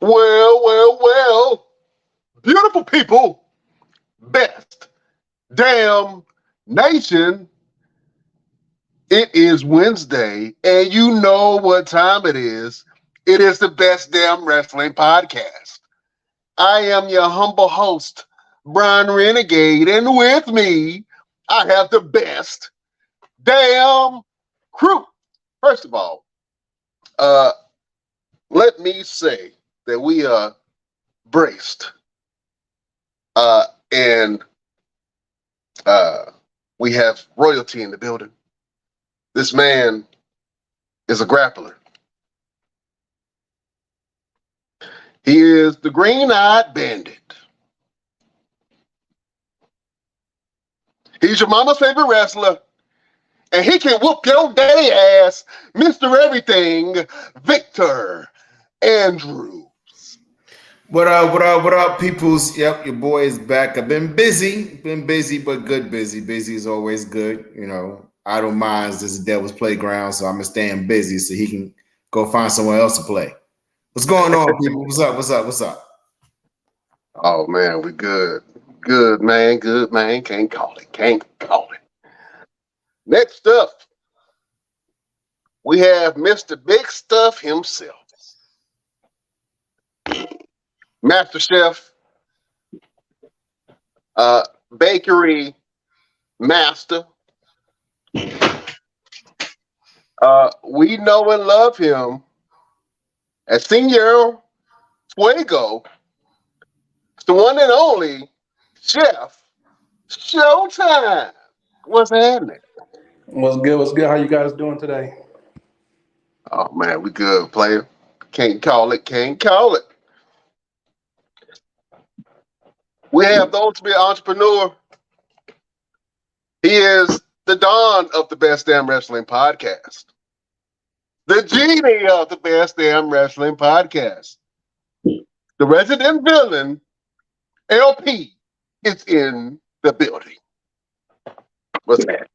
Well, beautiful people, best damn nation. It is Wednesday, and you know what time it is. It is the best damn wrestling podcast. I am your humble host, Brian Renegade, and with me, I have the best damn crew. First of all, uh, let me say that we are braced, and we have royalty in the building. This man is a grappler. He is the green-eyed bandit. He's your mama's favorite wrestler, and he can whoop your daddy ass, Mr. Everything, Victor Andrews. What up, peoples? Yep, your boy is back. I've been busy, but good busy. Busy is always good. You know, idle minds is the devil's playground, so I'm gonna stay busy so he can go find somewhere else to play. What's going on, people? What's up? Oh, man, we good. Good, man. Can't call it. Next up, we have Mr. Big Stuff himself. Master Chef, bakery master. We know and love him as Senor Fuego. It's the one and only Chef Showtime. What's happening? What's good? How you guys doing today? Oh, man, we good, player. Can't call it. We have the ultimate entrepreneur. He is the Don of the Best Damn Wrestling Podcast. The genie of the Best Damn Wrestling Podcast. The resident villain, LP, is in the building. What's that?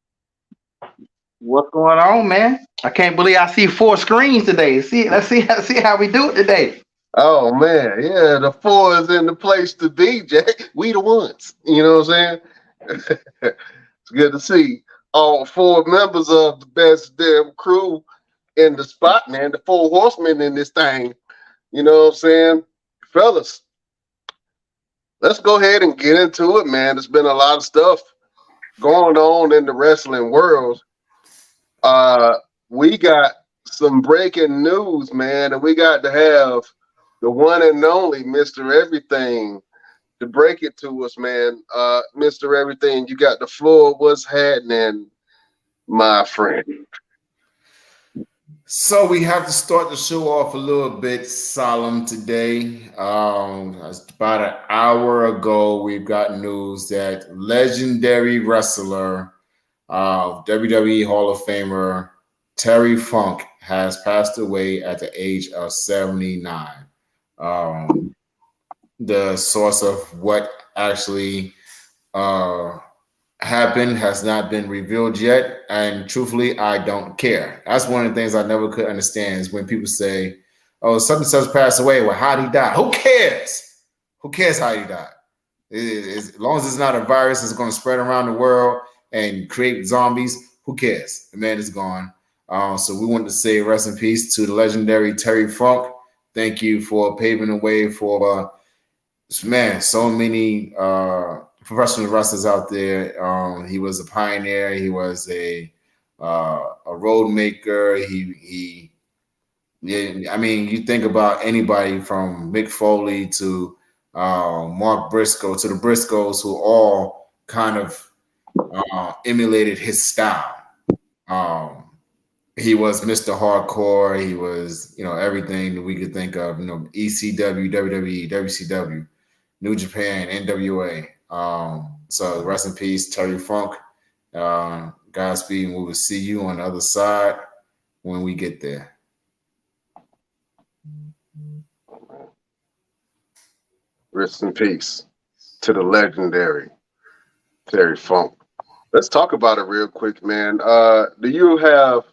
What's going on, man? I can't believe I see 4 screens today. Let's see how we do it today. Oh, man, yeah, the 4 is in the place to be, Jack. We the ones, you know what I'm saying? It's good to see all 4 members of the best damn crew in the spot, man. The 4 horsemen in this thing, you know what I'm saying? Fellas, let's go ahead and get into it, man. There's been a lot of stuff going on in the wrestling world. We got some breaking news, man, and we got to have the one and only Mr. Everything to break it to us, man. Mr. Everything, you got the floor. What's happening, my friend? So we have to start the show off a little bit solemn today. About an hour ago, we've got news that legendary wrestler, WWE Hall of Famer Terry Funk has passed away at the age of 79. The source of what actually happened has not been revealed yet, and truthfully, I don't care. That's one of the things I never could understand is when people say, "Oh, such and such passed away." Well, how did he die? Who cares? Who cares how he died? As long as it's not a virus that's going to spread around the world and create zombies, who cares? The man is gone. So we want to say rest in peace to the legendary Terry Funk. Thank you for paving the way for so many professional wrestlers out there. He was a pioneer. He was a road maker. I mean, you think about anybody from Mick Foley to Mark Briscoe to the Briscoes, who all kind of emulated his style. He was Mr. Hardcore. He was, everything that we could think of, ECW, WWE, WCW, New Japan, NWA. So rest in peace, Terry Funk. Godspeed, and we will see you on the other side when we get there. Rest in peace to the legendary Terry Funk. Let's talk about it real quick, man. Do you have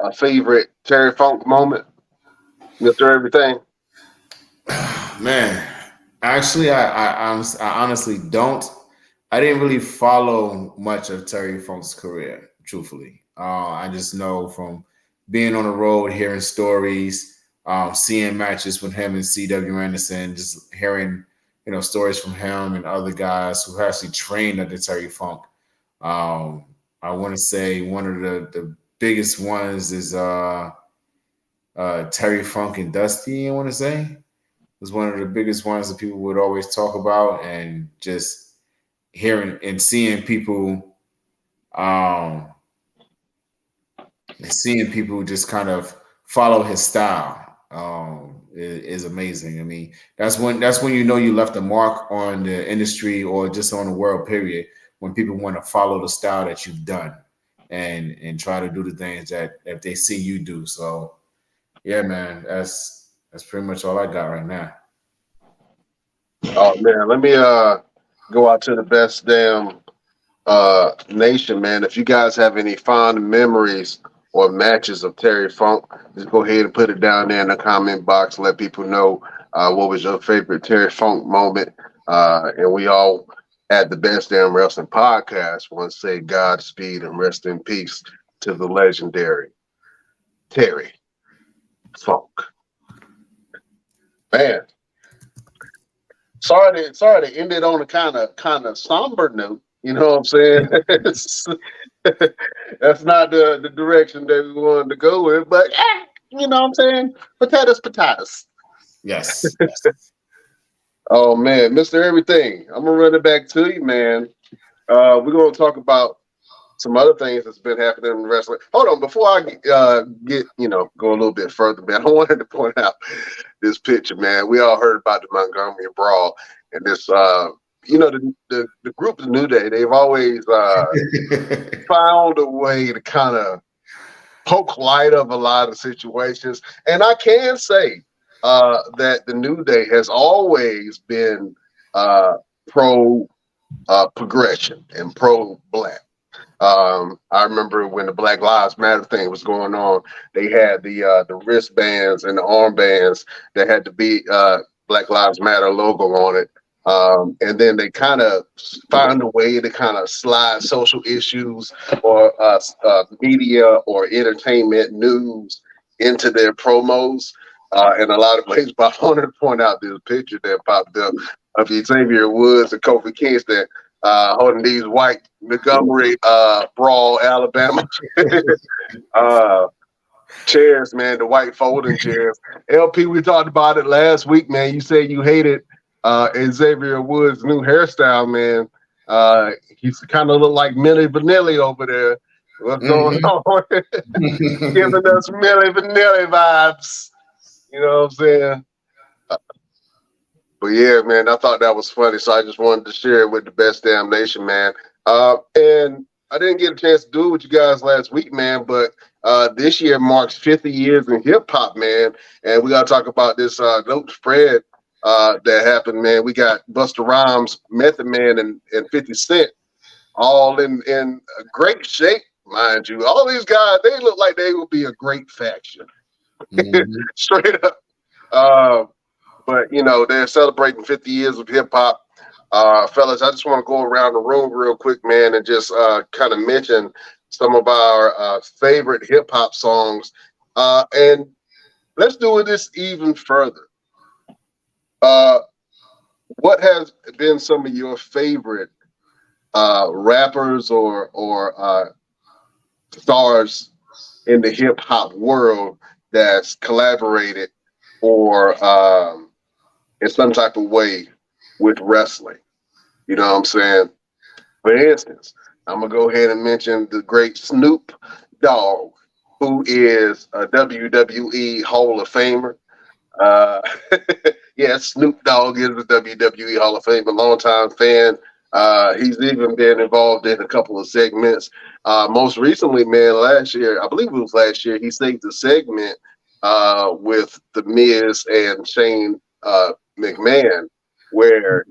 a favorite Terry Funk moment, Mr. Everything? Man, actually, I honestly don't. I didn't really follow much of Terry Funk's career, truthfully. I just know from being on the road, hearing stories, seeing matches with him and C.W. Anderson, just hearing stories from him and other guys who actually trained under Terry Funk. I want to say one of the biggest ones is Terry Funk and Dusty. I want to say was one of the biggest ones that people would always talk about, and just hearing and seeing people just kind of follow his style is amazing. I mean, that's when you left a mark on the industry or just on the world period, when people want to follow the style that you've done and try to do the things that if they see you do. So yeah, man, that's pretty much all I got right now. Oh man, let me go out to the best damn nation, man. If you guys have any fond memories or matches of Terry Funk, just go ahead and put it down there in the comment box. Let people know what was your favorite Terry Funk moment. And we all at the Best Damn Wrestling Podcast want to say Godspeed and rest in peace to the legendary Terry Funk. Man, sorry to end it on a kind of somber note. You know what I'm saying? That's not the direction that we wanted to go with, but you know what I'm saying? Potatoes. Yes. Oh man, Mr. Everything. I'm gonna run it back to you, man. We're gonna talk about some other things that's been happening in wrestling. Hold on, before I get go a little bit further, man. I wanted to point out this picture, man. We all heard about the Montgomery Brawl and this. The group The New Day. They've always found a way to kind of poke light of a lot of situations, and I can say that the New Day has always been pro progression and pro black. I remember when the Black Lives Matter thing was going on, they had the wristbands and the armbands that had to be Black Lives Matter logo on it. And then they kind of found a way to kind of slide social issues or media or entertainment news into their promos in a lot of ways. But I wanted to point out this picture that popped up of Xavier Woods and Kofi Kingston holding these white Montgomery Brawl, Alabama chairs, man, the white folding chairs. LP, we talked about it last week, man. You said you hated Xavier Woods' new hairstyle, man. He's kind of look like Milli Vanilli over there. What's going on? Giving us Milli Vanilli vibes. You know what I'm saying? But yeah, man, I thought that was funny, so I just wanted to share it with the Best Damn Nation, man. And I didn't get a chance to do it with you guys last week, man, but this year marks 50 years in hip hop, man. And we got to talk about this dope spread that happened, man. We got Busta Rhymes, Method Man, and 50 Cent all in great shape, mind you. All these guys, they look like they will be a great faction. Straight up. But, they're celebrating 50 years of hip hop. Fellas, I just want to go around the room real quick, man, and just kind of mention some of our favorite hip hop songs. And let's do this even further. What has been some of your favorite rappers or stars in the hip hop world that's collaborated or in some type of way with wrestling? You know what I'm saying? For instance, I'm going to go ahead and mention the great Snoop Dogg, who is a WWE Hall of Famer. Yeah, Snoop Dogg is a WWE Hall of Fame, a longtime fan. He's even been involved in a couple of segments. Most recently, man, last year, I believe it was last year, he saved a segment with The Miz and Shane McMahon, where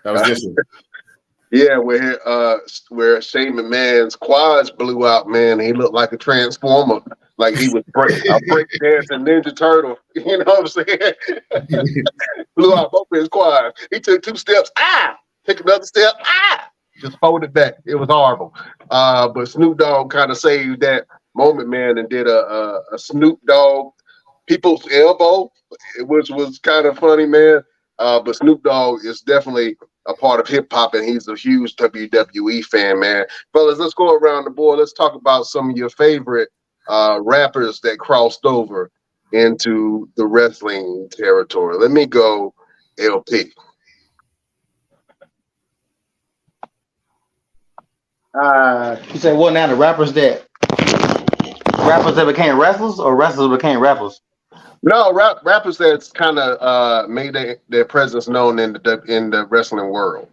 that was different. Yeah, where Shane McMahon's quads blew out, man. He looked like a transformer like he was a break dancing Ninja Turtle. You know what I'm saying? Blew out both of his quads. He took 2 steps, took another step, just folded back. It was horrible. But Snoop Dogg kind of saved that moment, man, and did a Snoop Dogg people's elbow, which was kind of funny, man. But Snoop Dogg is definitely a part of hip hop, and he's a huge WWE fan, man. Fellas, let's go around the board. Let's talk about some of your favorite rappers that crossed over into the wrestling territory. Let me go, LP. You say what now? The rappers that became wrestlers, or wrestlers became rappers? No, rappers that's kind of made their presence known in the wrestling world.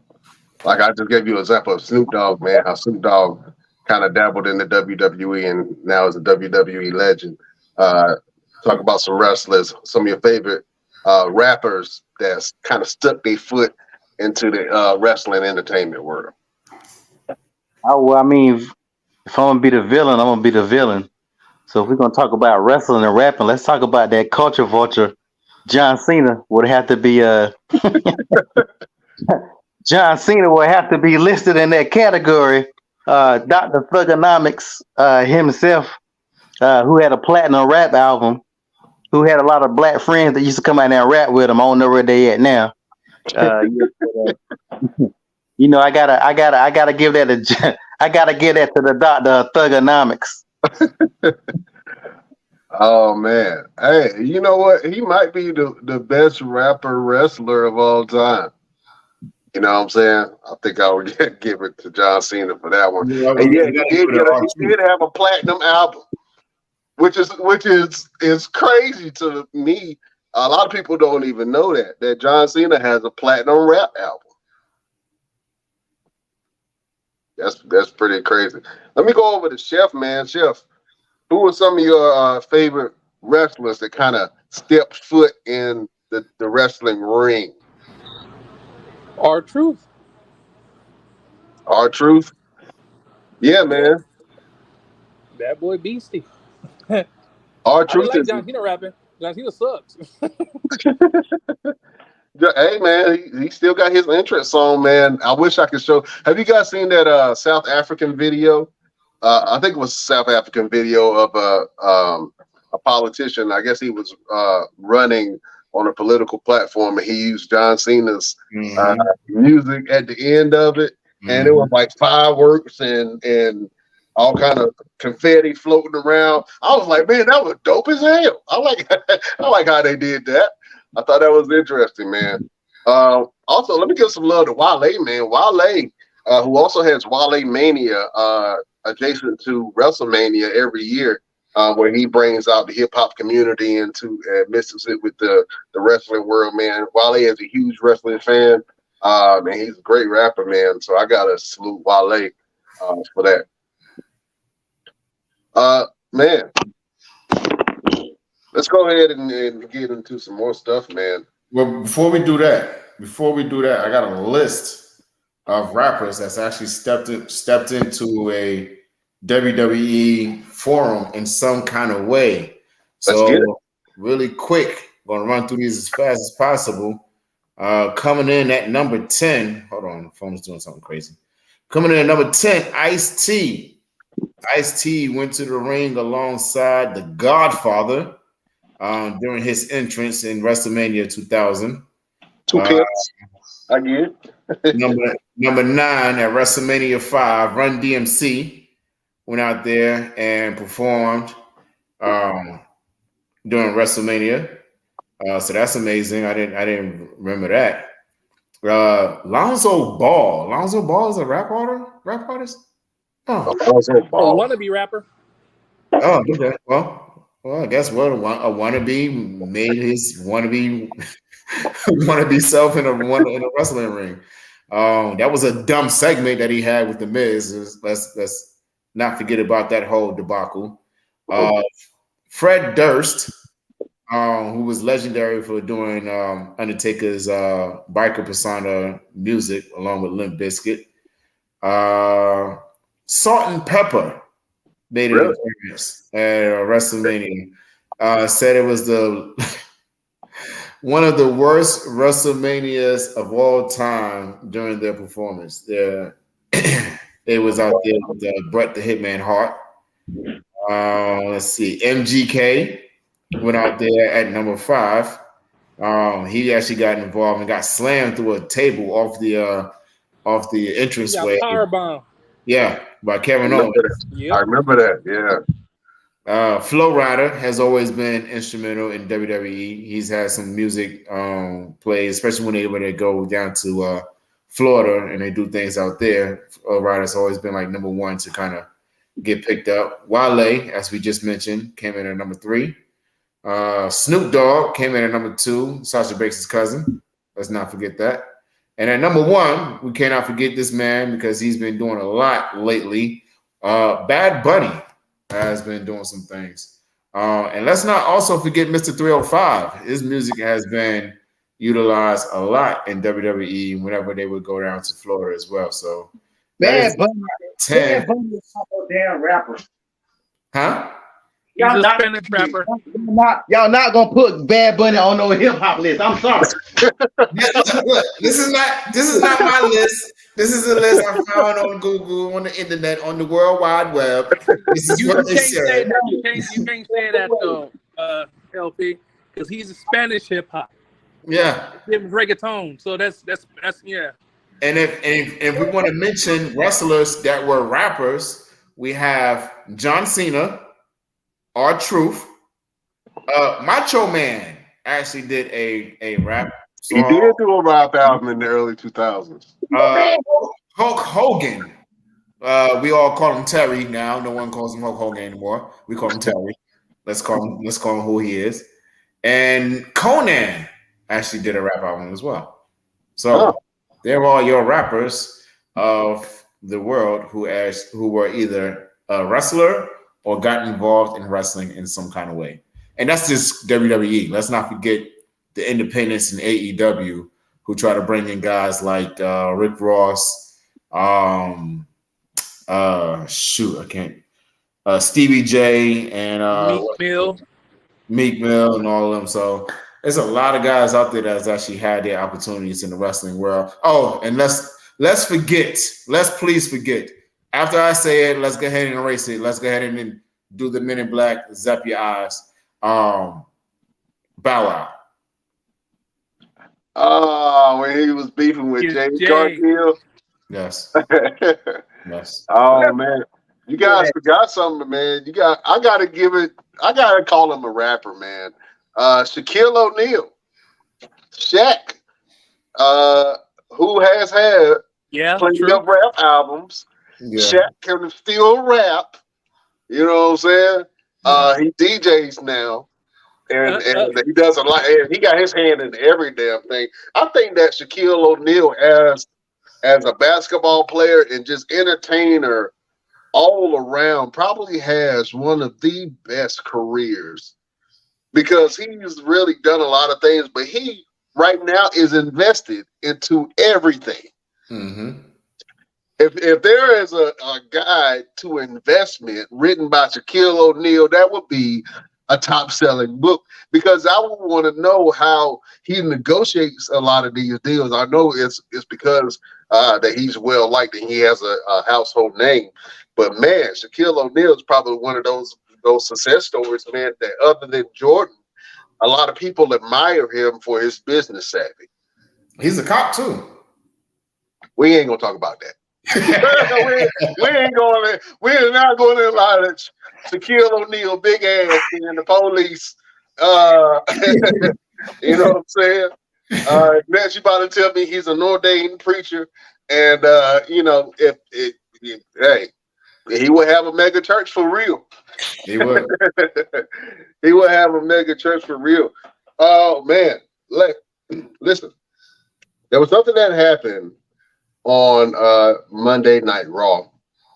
Like I just gave you an example of Snoop Dogg, man. How Snoop Dogg kind of dabbled in the WWE and now is a WWE legend. Talk about some wrestlers, some of your favorite rappers that's kind of stuck their foot into the wrestling entertainment world. Well, I mean, if I'm gonna be the villain, I'm gonna be the villain. So if we're gonna talk about wrestling and rapping, let's talk about that culture vulture. John Cena would have to be John Cena would have to be listed in that category. Dr. Thugonomics himself, who had a platinum rap album, who had a lot of black friends that used to come out there and rap with him. I don't know where they at now. You know, I gotta give that to the Dr. Thugonomics. Oh man, hey, you know what? He might be the best rapper wrestler of all time. You know what I'm saying? I think I would give it to John Cena for that one. Yeah, And yeah, he did have a platinum album, which is crazy to me. A lot of people don't even know that John Cena has a platinum rap album. That's pretty crazy. Let me go over to Chef, man. Chef, who are some of your favorite wrestlers that kind of stepped foot in the wrestling ring? R-Truth. R-Truth? Yeah, man. That boy beastie. R-Truth I like is John Cena rapping. John Cena sucks. hey man, he still got his entrance on, man. I wish I could show. Have you guys seen that South African video? I think it was a South African video of a politician. I guess he was running on a political platform, and he used John Cena's music at the end of it, and it was like fireworks and all kind of confetti floating around. I was like, man, that was dope as hell. I like how they did that. I thought that was interesting, man. Also, let me give some love to Wale, man. Wale, who also has Wale Mania adjacent to WrestleMania every year, where he brings out the hip hop community and mixes it with the wrestling world, man. Wale is a huge wrestling fan, and he's a great rapper, man. So I gotta salute Wale for that. Man, let's go ahead and get into some more stuff, man. Well, before we do that, I got a list of rappers that's actually stepped into a WWE forum in some kind of way. So really quick, gonna run through these as fast as possible. Coming in at number 10. Hold on, the phone's doing something crazy. Coming in at number 10, Ice-T. Ice-T went to the ring alongside the Godfather during his entrance in WrestleMania 2000. I get it. number 9 at WrestleMania 5, Run DMC went out there and performed during WrestleMania. So that's amazing. I didn't remember that. Lonzo Ball. Lonzo Ball is a rap artist? Oh, a wannabe rapper. Oh, okay. Well, I guess what a wannabe made his wannabe self in a wrestling ring. That was a dumb segment that he had with the Miz. Let's not forget about that whole debacle. Fred Durst, who was legendary for doing Undertaker's biker persona music along with Limp Bizkit. Salt and Pepper. made an Really? appearance at WrestleMania. Said it was the one of the worst WrestleManias of all time during their performance. It was out there with Bret the Hitman Hart. Let's see, MGK went out there at number 5. He actually got involved and got slammed through a table off the He got entranceway. powerbomb. Yeah, by I Kevin remember Owens. that. I Yep. remember that. Yeah. Flow Rider has always been instrumental in WWE. He's had some music plays, especially when they go down to Florida and they do things out there. Flow Rider's always been like number 1 to kind of get picked up. Wale, as we just mentioned, came in at number 3. Snoop Dogg came in at number 2, Sasha Banks' cousin. Let's not forget that. And at number 1, we cannot forget this man because he's been doing a lot lately. Bad Bunny has been doing some things. And let's not also forget Mr. 305. His music has been utilized a lot in WWE whenever they would go down to Florida as well. So Bad Bunny. 10. Bad Bunny is a damn rapper. Huh? He's Y'all a not, Spanish rapper. y'all not gonna put Bad Bunny on no hip hop list. I'm sorry. Look, this is not my list. This is a list I found on Google, on the internet, on the World Wide Web. This is You what can't they say said. that. You can't say that though, LP, because he's a Spanish hip hop. Yeah. Him reggaeton. So that's yeah. And if we want to mention wrestlers that were rappers, we have John Cena, R-Truth. Macho Man actually did a rap He song. did do a rap album in the early 2000s. Hulk Hogan. We all call him Terry now. No one calls him Hulk Hogan anymore. We call him Terry. Let's call him who he is. And Conan actually did a rap album as well. So they're all your rappers of the world who were either a wrestler or got involved in wrestling in some kind of way. And that's just WWE. Let's not forget the independents in AEW who try to bring in guys like Rick Ross, Stevie J and Meek Mill and all of them. So there's a lot of guys out there that's actually had their opportunities in the wrestling world. Oh, and let's please forget. After I say it, let's go ahead and erase it. Let's go ahead and do the Men in Black, zap your eyes. Bow Wow. Oh, when he was beefing with James Garfield. Yes. Yes. Oh man, you guys forgot something, man. I gotta call him a rapper, man. Shaquille O'Neal, Shaq, who has had plenty of rap albums. Yeah. Shaq can still rap. You know what I'm saying? Yeah. He DJs now. And he does a lot. And he got his hand in every damn thing. I think that Shaquille O'Neal, as a basketball player and just entertainer all around, probably has one of the best careers because he's really done a lot of things. But he right now is invested into everything. Mm-hmm. If there is a guide to investment written by Shaquille O'Neal, that would be a top-selling book because I would want to know how he negotiates a lot of these deals. I know it's because that he's well liked and he has a household name. But man, Shaquille O'Neal is probably one of those success stories, man, that other than Jordan, a lot of people admire him for his business savvy. He's a cop too. We ain't gonna talk about that. We're not going to allow that Shaquille O'Neal, big ass, and the police. You know what I'm saying? Next, you about to tell me he's an ordained preacher, and if hey, he would have a mega church for real. He would. He would have a mega church for real. Oh man, listen, there was something that happened on Monday Night Raw.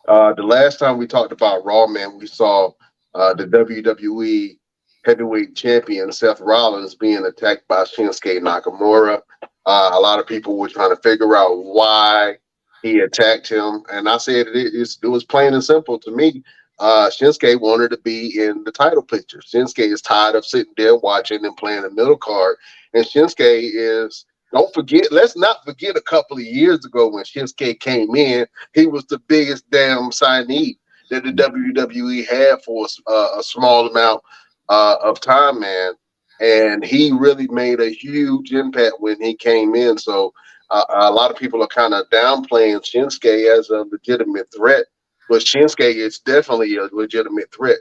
The last time we talked about Raw, man, we saw the WWE heavyweight champion Seth Rollins being attacked by Shinsuke Nakamura. A lot of people were trying to figure out why he attacked him, and I said it was plain and simple to me. Shinsuke wanted to be in the title picture. Shinsuke is tired of sitting there watching and playing the middle card. And Shinsuke is, let's not forget a couple of years ago when Shinsuke came in, he was the biggest damn signee that the WWE had for a small amount of time, man. And he really made a huge impact when he came in. So a lot of people are kind of downplaying Shinsuke as a legitimate threat, but Shinsuke is definitely a legitimate threat.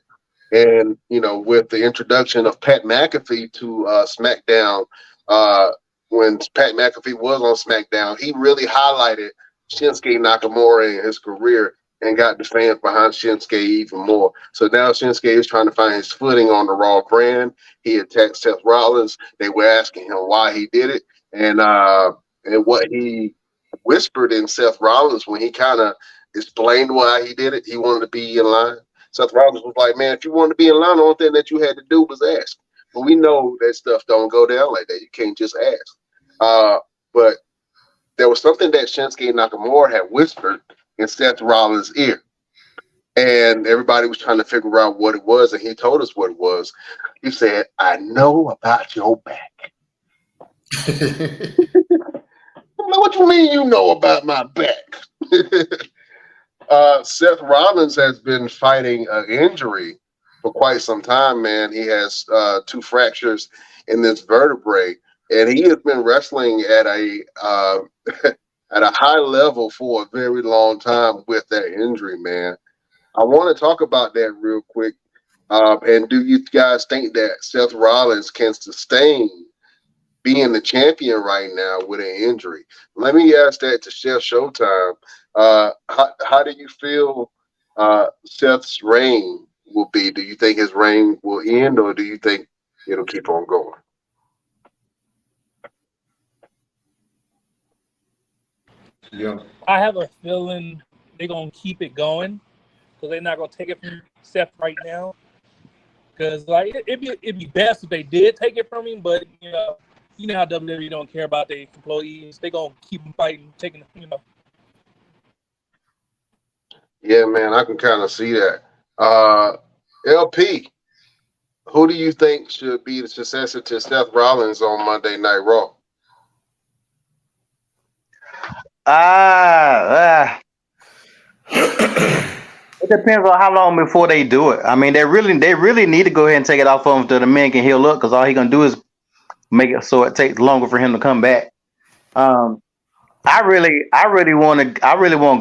And, with the introduction of Pat McAfee to SmackDown, when Pat McAfee was on SmackDown, he really highlighted Shinsuke Nakamura in his career and got the fans behind Shinsuke even more. So now Shinsuke is trying to find his footing on the Raw brand. He attacked Seth Rollins. They were asking him why he did it, and what he whispered in Seth Rollins when he kind of explained why he did it. He wanted to be in line. Seth Rollins was like, "Man, if you wanted to be in line, the only thing that you had to do was ask." But we know that stuff don't go down like that. You can't just ask. But there was something that Shinsuke Nakamura had whispered in Seth Rollins' ear. And everybody was trying to figure out what it was, and he told us what it was. He said, "I know about your back." I'm like, "What you mean you know about my back?" Seth Rollins has been fighting an injury for quite some time, man. He has 2 fractures in this vertebrae, and he has been wrestling at a at a high level for a very long time with that injury, man. I want to talk about that real quick. And do you guys think that Seth Rollins can sustain being the champion right now with an injury? Let me ask that to Chef Showtime. How do you feel Seth's reign will be? Do you think his reign will end, or do you think it'll keep on going? Yeah. I have a feeling they're gonna keep it going because they're not gonna take it from Seth right now. Because like it'd be best if they did take it from him, but you know how WWE don't care about their employees. They gonna keep them fighting, taking. Yeah, man, I can kind of see that. LP, who do you think should be the successor to Seth Rollins on Monday Night Raw? It depends on how long before they do it. I mean, they really need to go ahead and take it off of him so the man can heal up, because all he gonna do is make it so it takes longer for him to come back. I really want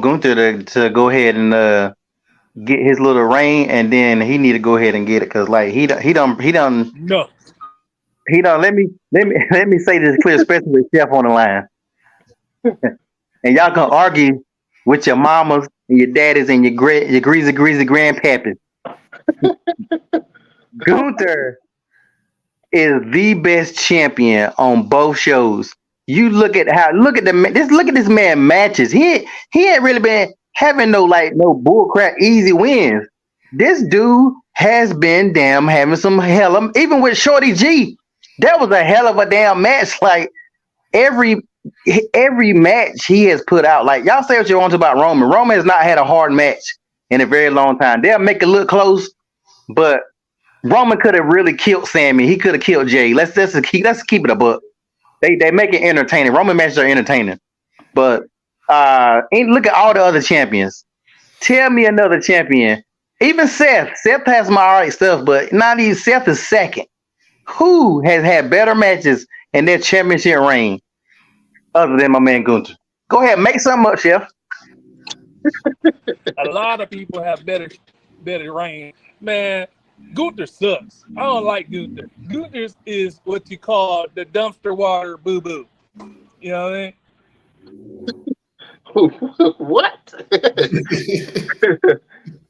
Gunther to go ahead and get his little reign, and then he need to go ahead and get it, because like he done No. let me say this clear, especially with Chef on the line. And y'all can argue with your mamas and your daddies and your greasy grandpappy. Gunther is the best champion on both shows. You look at this man matches. He ain't really been having no bullcrap easy wins. This dude has been having some hell of, even with Shorty G. That was a hell of a damn match. Like every match he has put out. Like y'all say what you want to about Roman. Roman has not had a hard match in a very long time. They'll make it look close, but Roman could have really killed Sammy. He could have killed Jay. Let's keep it a buck. They make it entertaining. Roman matches are entertaining, but look at all the other champions. Tell me another champion. Even Seth. Seth has some alright stuff, but not even Seth is second. Who has had better matches in their championship reign other than my man Gunther? Go ahead, make something up, Chef. A lot of people have better reign. Man, Gunther sucks. I don't like Gunther. Gunther is what you call the dumpster water boo-boo. You know what I mean? What?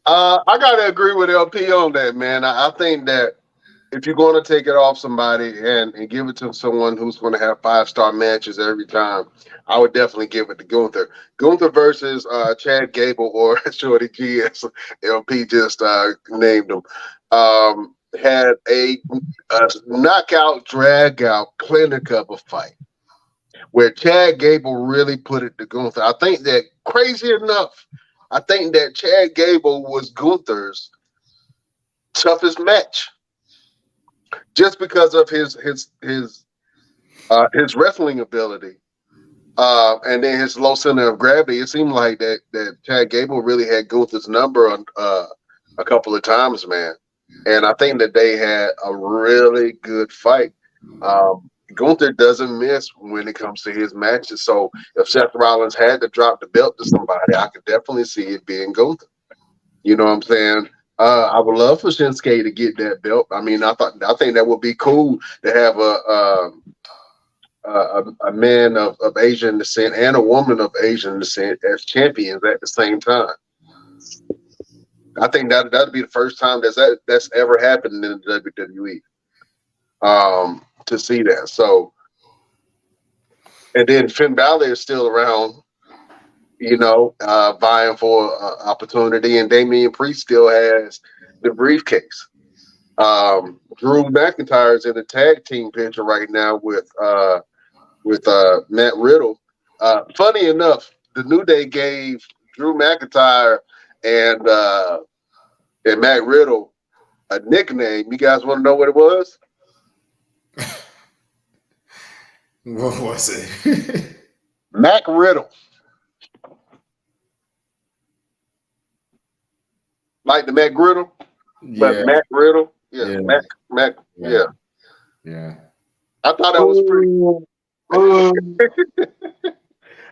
I gotta agree with LP on that, man. I think that if you're going to take it off somebody and give it to someone who's going to have 5-star matches every time, I would definitely give it to Gunther. Gunther versus Chad Gable or Shorty G, as LP just named him, had a knockout, drag out, clinic of a fight where Chad Gable really put it to Gunther. I think that crazy enough, I think that Chad Gable was Gunther's toughest match, just because of his wrestling ability, and then his low center of gravity. It seemed like that Chad Gable really had Gunther's number on a couple of times, man. And I think that they had a really good fight. Gunther doesn't miss when it comes to his matches. So if Seth Rollins had to drop the belt to somebody, I could definitely see it being Gunther. You know what I'm saying? I would love for Shinsuke to get that belt. I mean, I think that would be cool to have a man of Asian descent and a woman of Asian descent as champions at the same time. I think that'd be the first time that's ever happened in the WWE. To see that. So, and then Finn Balor is still around, vying for opportunity, and Damian Priest still has the briefcase. Drew McIntyre is in a tag team picture right now with Matt Riddle. Funny enough, the New Day gave Drew McIntyre and Matt Riddle a nickname. You guys want to know what it was? What was it? Mac Riddle. Like the Mac Riddle? But Mac Riddle? Yeah. Mac. Yeah. Yeah. I thought that was pretty.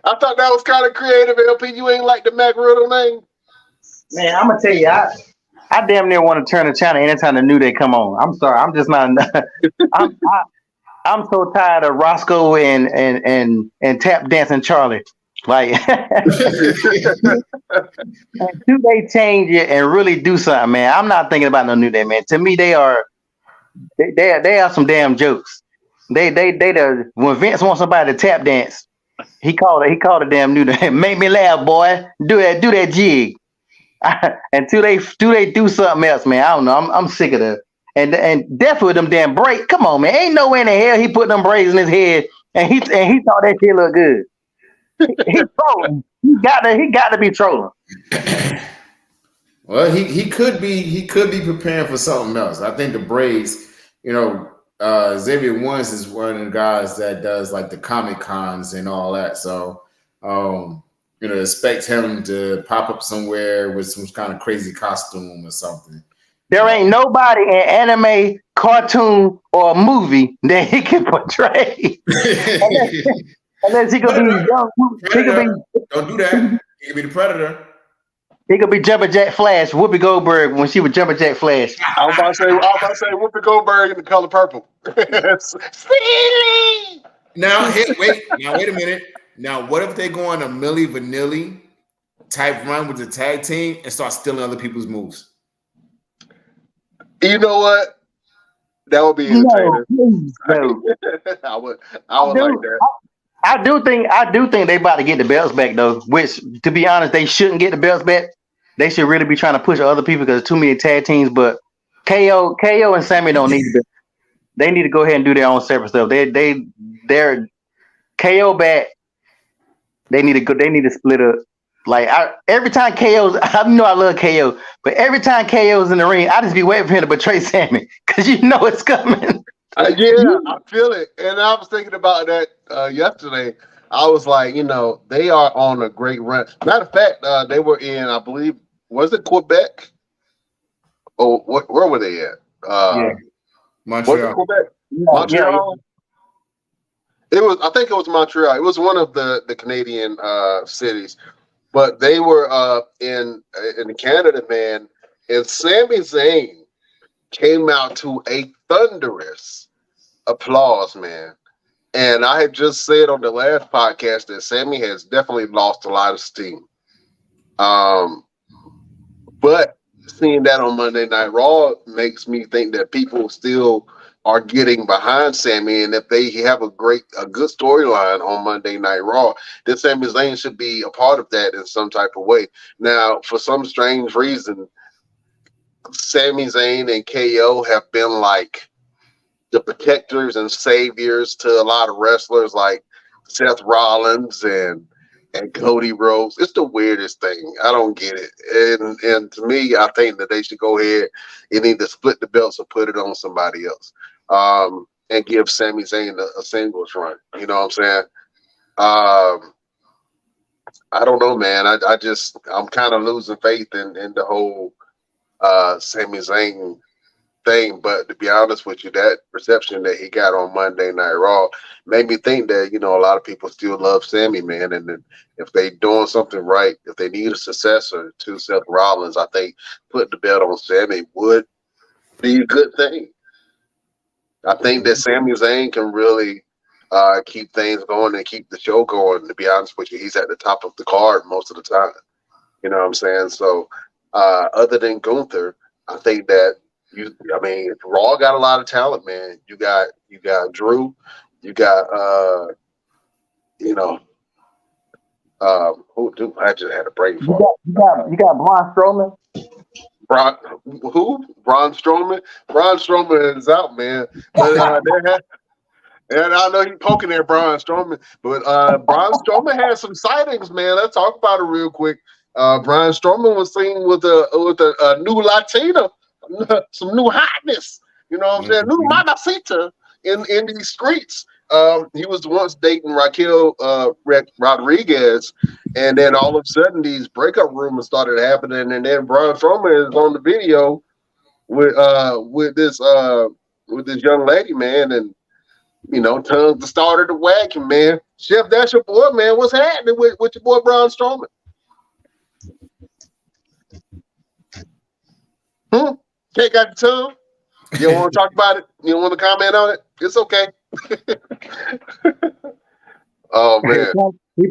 I thought that was kind of creative, LP. You ain't like the Mac Riddle name? Man, I'm gonna tell you, I damn near want to turn the channel anytime the New Day come on. I'm sorry, I'm just not. I'm so tired of Roscoe and tap dancing Charlie. Like, do they change it and really do something, man? I'm not thinking about no New Day, man. To me, they are some damn jokes. They when Vince wants somebody to tap dance, he called a damn New Day. Make me laugh, boy. Do that jig. Until they do something else, man. I don't know. I'm sick of that. And definitely with them damn braids. Come on, man. Ain't no way in the hell he put them braids in his head and he thought that shit looked good. He's trolling. He got to be trolling. Well, he could be preparing for something else. I think the braids, Xavier Woods is one of the guys that does like the Comic Cons and all that. So expect him to pop up somewhere with some kind of crazy costume or something. There ain't nobody in anime, cartoon, or movie that he can portray. Unless he could be young. Don't do that. He could be the Predator. He could be Jumpin' Jack Flash, Whoopi Goldberg when she was Jumpin' Jack Flash. I was about to say Whoopi Goldberg in the color purple. Now, wait a minute. Now, what if they go on a Milli Vanilli type run with the tag team and start stealing other people's moves? You know what? That would be entertaining. No. I would like that. I do think they about to get the belts back though. Which, to be honest, they shouldn't get the belts back. They should really be trying to push other people because there's too many tag teams. But KO and Sammy don't need it. They need to go ahead and do their own separate stuff. They're KO back. They need to split up. Like every time KO's, I know I love KO, but every time KO's in the ring, I just be waiting for him to betray Sammy because it's coming. Yeah, I feel it, and I was thinking about that yesterday. I was like, they are on a great run. Matter of fact, they were in, I believe, was it Quebec? Oh, where were they at? Montreal. Was it Quebec? Montreal. Yeah. I think it was Montreal. It was one of the Canadian cities. But they were in Canada, man, and Sami Zayn came out to a thunderous applause, man. And I had just said on the last podcast that Sami has definitely lost a lot of steam. But seeing that on Monday Night Raw makes me think that people still are getting behind Sami, and if they have a good storyline on Monday Night Raw, then Sami Zayn should be a part of that in some type of way. Now, for some strange reason, Sami Zayn and KO have been like the protectors and saviors to a lot of wrestlers like Seth Rollins and and Cody Rhodes. It's the weirdest thing. I don't get it. And to me, I think that they should go ahead and either split the belts or put it on somebody else. And give Sami Zayn a singles run. You know what I'm saying? I don't know, man. I'm kind of losing faith in the whole Sami Zayn thing. But to be honest with you, that reception that he got on Monday Night Raw made me think that, you know, a lot of people still love Sami, man. And then if they doing something right, if they need a successor to Seth Rollins, I think putting the belt on Sami would be a good thing. I think that Sami Zayn can really keep things going and keep the show going. To be honest with you, he's at the top of the card most of the time. You know what I'm saying? So, other than Gunther, I think that Raw got a lot of talent, man. You got Drew, you got I just had a brain fart. You got Braun Strowman. Braun Strowman. Braun Strowman is out, man. But and I know he's poking at Braun Strowman, but Braun Strowman had some sightings, man. Let's talk about it real quick. Braun Strowman was seen with a new Latina, some new hotness. You know what I'm saying? New mamacita in these streets. He was once dating Raquel Rodriguez, and then all of a sudden these breakup rumors started happening, and then Braun Strowman is on the video with this young lady, man, and you know, tongues started to wagging, man. Chef, that's your boy, man. What's happening with your boy Braun Strowman? Can't got the tongue? You don't want to talk about it? You don't want to comment on it? It's okay. Oh man. He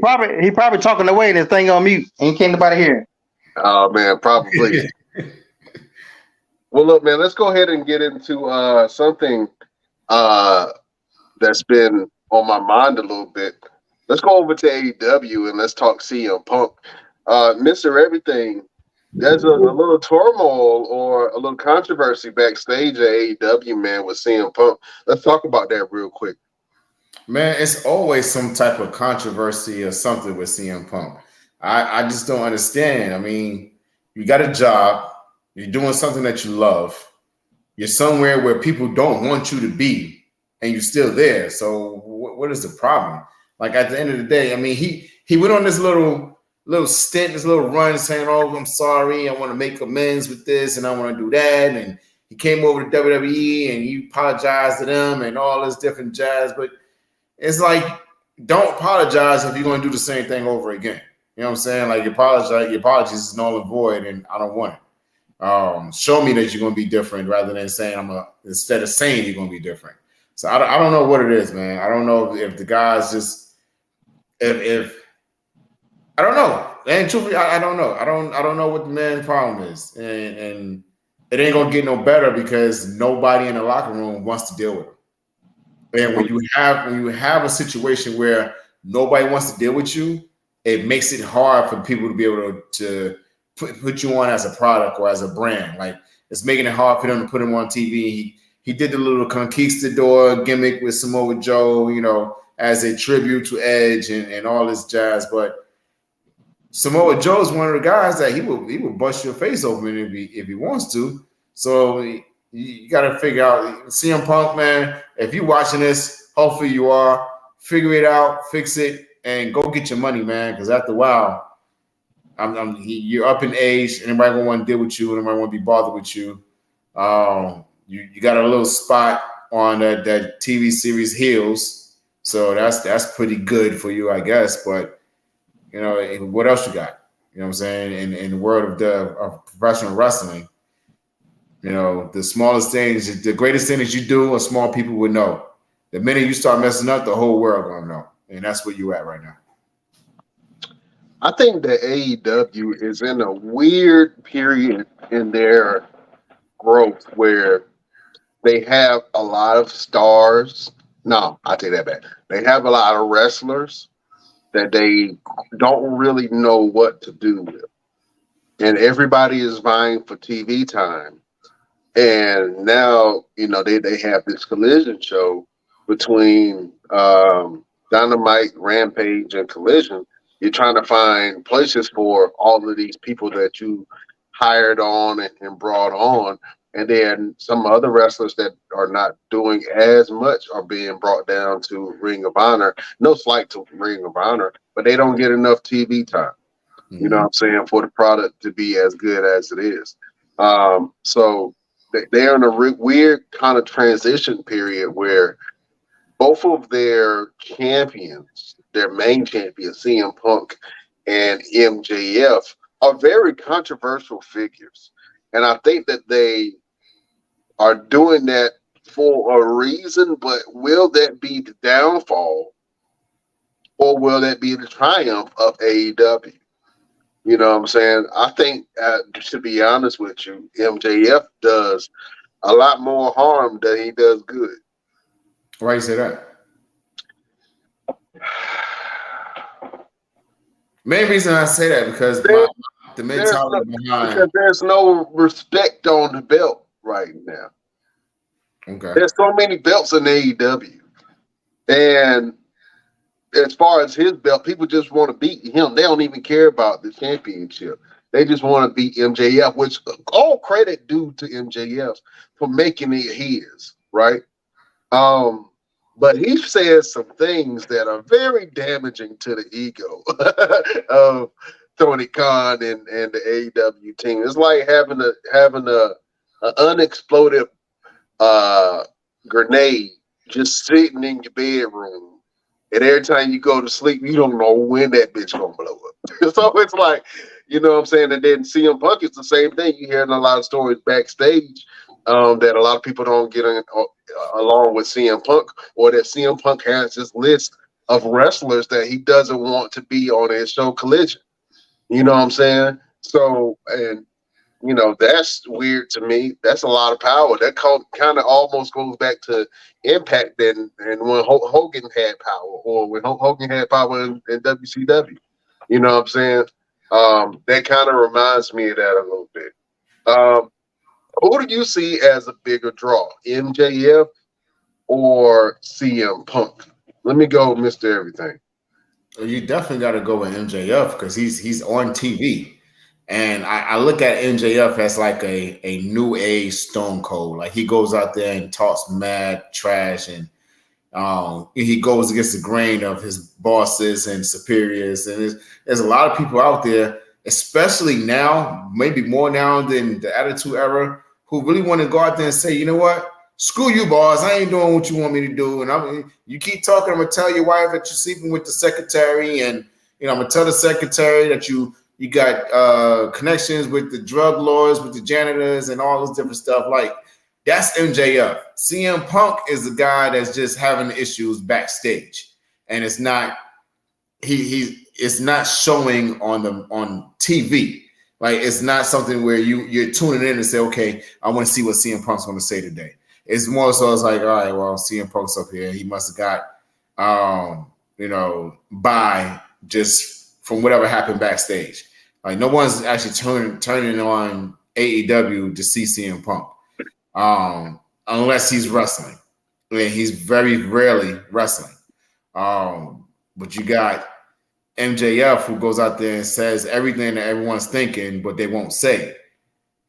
probably talking away and his thing on mute. Ain't can't nobody hear. Oh man, probably. Well, look, man, let's go ahead and get into something that's been on my mind a little bit. Let's go over to AEW and let's talk CM Punk. Mr. Everything, there's a little turmoil or a little controversy backstage at AEW, man, with CM Punk. Let's talk about that real quick. Man, it's always some type of controversy or something with CM Punk. I just don't understand. I mean, you got a job, you're doing something that you love, you're somewhere where people don't want you to be, and you're still there. So what is the problem? Like at the end of the day, I mean, he went on this little stint, this little run saying, oh, I'm sorry, I want to make amends with this and I want to do that. And he came over to WWE and he apologized to them and all this different jazz. But it's like, don't apologize if you're going to do the same thing over again. You know what I'm saying? Like your apologies is null and void and I don't want it. Show me that you're going to be different rather than saying instead of saying you're going to be different. So I don't know what it is, man. I don't know if the guys just if I don't know. And truthfully, I don't know. I don't know what the man's problem is, and it ain't gonna get no better because nobody in the locker room wants to deal with him. And when you have a situation where nobody wants to deal with you, it makes it hard for people to be able to put you on as a product or as a brand. Like it's making it hard for them to put him on TV. He did the little conquistador gimmick with Samoa Joe, you know, as a tribute to Edge and all this jazz. But Samoa Joe is one of the guys that he will bust your face open if he wants to. So you got to figure out CM Punk, man. If you're watching this, hopefully you are. Figure it out, fix it, and go get your money, man. Because after a while, you're up in age. Anybody gonna want to deal with you? Anybody want to be bothered with you? You got a little spot on that TV series Heels, so that's pretty good for you, I guess. But you know, what else you got? You know what I'm saying? In the world of professional wrestling, you know, the smallest things, the greatest thing that you do, a small people would know. The minute you start messing up, the whole world gonna know, and that's where you at right now. I think that AEW is in a weird period in their growth where they have a lot of stars. No, I take that back. They have a lot of wrestlers that they don't really know what to do with. And everybody is vying for TV time. And now, you know, they have this collision show between Dynamite, Rampage, and Collision. You're trying to find places for all of these people that you hired on and brought on. And then some other wrestlers that are not doing as much are being brought down to Ring of Honor. No slight to Ring of Honor, but they don't get enough TV time. You know what I'm saying, for the product to be as good as it is. So they're in a weird kind of transition period where both of their champions, their main champions, CM Punk and MJF, are very controversial figures. And I think that they are doing that for a reason, but will that be the downfall or will that be the triumph of AEW? You know what I'm saying? I think, to be honest with you, MJF does a lot more harm than he does good. Why you say that? Main reason I say that because the mentality behind, because there's no respect on the belt right now. okay, There's so many belts in AEW, and as far as his belt, people just want to beat him. They don't even care about the championship. They just want to beat MJF, which all credit due to MJF for making it his, right? But he says some things that are very damaging to the ego of Tony Khan and the AEW team. It's like having a unexploded grenade just sitting in your bedroom. And every time you go to sleep, you don't know when that bitch gonna blow up. So it's like, you know what I'm saying? And then CM Punk is the same thing. You hear in a lot of stories backstage that a lot of people don't get along with CM Punk, or that CM Punk has this list of wrestlers that he doesn't want to be on his show Collision. You know what I'm saying? So, and you know, that's weird to me. That's a lot of power. That kind of almost goes back to Impact and when Hogan had power, or when Hogan had power in WCW. You know what I'm saying? That kind of reminds me of that a little bit. Who do you see as a bigger draw, MJF or CM Punk? Let me go, Mr. Everything. you definitely got to go with MJF because he's on TV. And I look at MJF as like a new age Stone Cold. Like he goes out there and talks mad trash, and he goes against the grain of his bosses and superiors. And there's a lot of people out there, especially now, maybe more now than the Attitude Era, who really want to go out there and say, you know what? Screw you, boss. I ain't doing what you want me to do. And you keep talking. I'm gonna tell your wife that you're sleeping with the secretary, and I'm gonna tell the secretary that you got connections with the drug lords, with the janitors, and all this different stuff. Like, that's MJF. CM Punk is the guy that's just having issues backstage, and it's not it's not showing on TV. Like, it's not something where you're tuning in and say, okay, I want to see what CM Punk's going to say today. It's more so it's like, all right, well, CM Punk's up here. He must have got by just from whatever happened backstage. Like, no one's actually turning on AEW to see CM Punk, unless he's wrestling. I mean, he's very rarely wrestling. But you got MJF, who goes out there and says everything that everyone's thinking, but they won't say.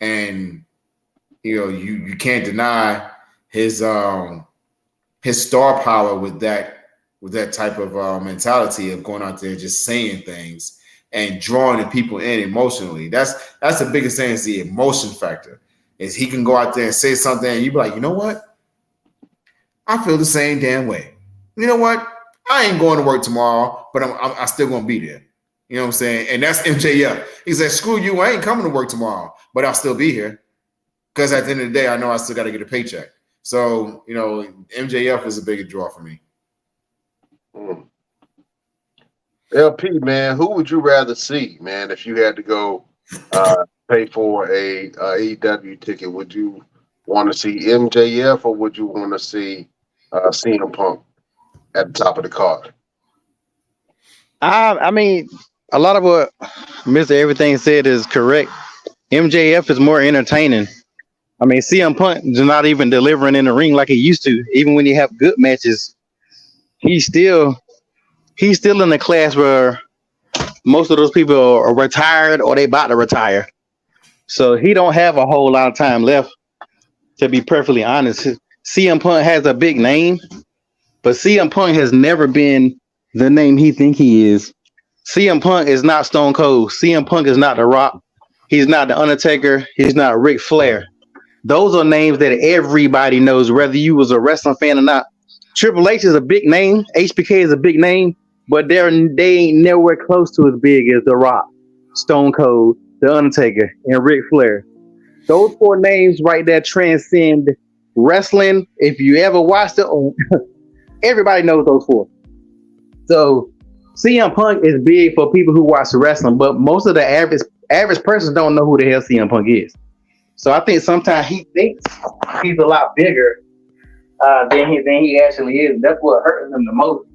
And you can't deny his star power with that type of mentality of going out there and just saying things and drawing the people in emotionally. That's the biggest thing, is the emotion factor. Is he can go out there and say something and you be like, you know what? I feel the same damn way. You know what? I ain't going to work tomorrow, but I'm still going to be there. You know what I'm saying? And that's MJF. He said, screw you, I ain't coming to work tomorrow, but I'll still be here. Because at the end of the day, I know I still got to get a paycheck. So, MJF is a bigger draw for me. LP, man, who would you rather see, man, if you had to go pay for a AEW ticket? Would you want to see MJF, or would you want to see CM Punk at the top of the card? I mean, a lot of what Mr. Everything said is correct. MJF is more entertaining. I mean, CM Punk is not even delivering in the ring like he used to. Even when he have good matches, he's still in the class where most of those people are retired or they about to retire. So he don't have a whole lot of time left. To be perfectly honest, CM Punk has a big name, but CM Punk has never been the name he think he is. CM Punk is not Stone Cold. CM Punk is not The Rock. He's not The Undertaker. He's not Ric Flair. Those are names that everybody knows, whether you was a wrestling fan or not. Triple H is a big name. HBK is a big name, but they ain't nowhere close to as big as The Rock, Stone Cold, The Undertaker, and Ric Flair. Those four names right there transcend wrestling. If you ever watched it, everybody knows those four. So CM Punk is big for people who watch wrestling, but most of the average person don't know who the hell CM Punk is. So I think sometimes he thinks he's a lot bigger than he actually is. That's what hurts him the most.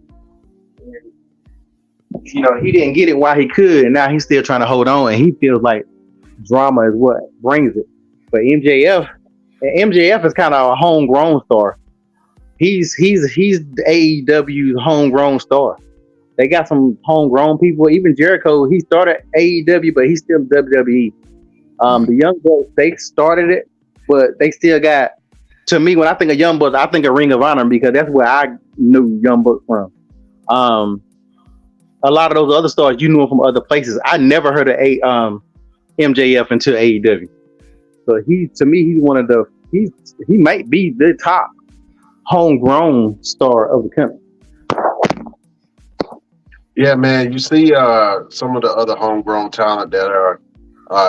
You know, he didn't get it while he could, and now he's still trying to hold on, and he feels like drama is what brings it. But MJF is kind of a homegrown star. He's AEW's homegrown star. They got some homegrown people. Even Jericho, he started AEW, but he's still WWE. The Young Bucks, they started it, but they still got. To me, when I think of Young Bucks, I think of Ring of Honor because that's where I knew Young Bucks from. A lot of those other stars, you knew them from other places. I never heard of MJF until AEW. So to me, he's one of he might be the top homegrown star of the company. Yeah, man. You see some of the other homegrown talent that are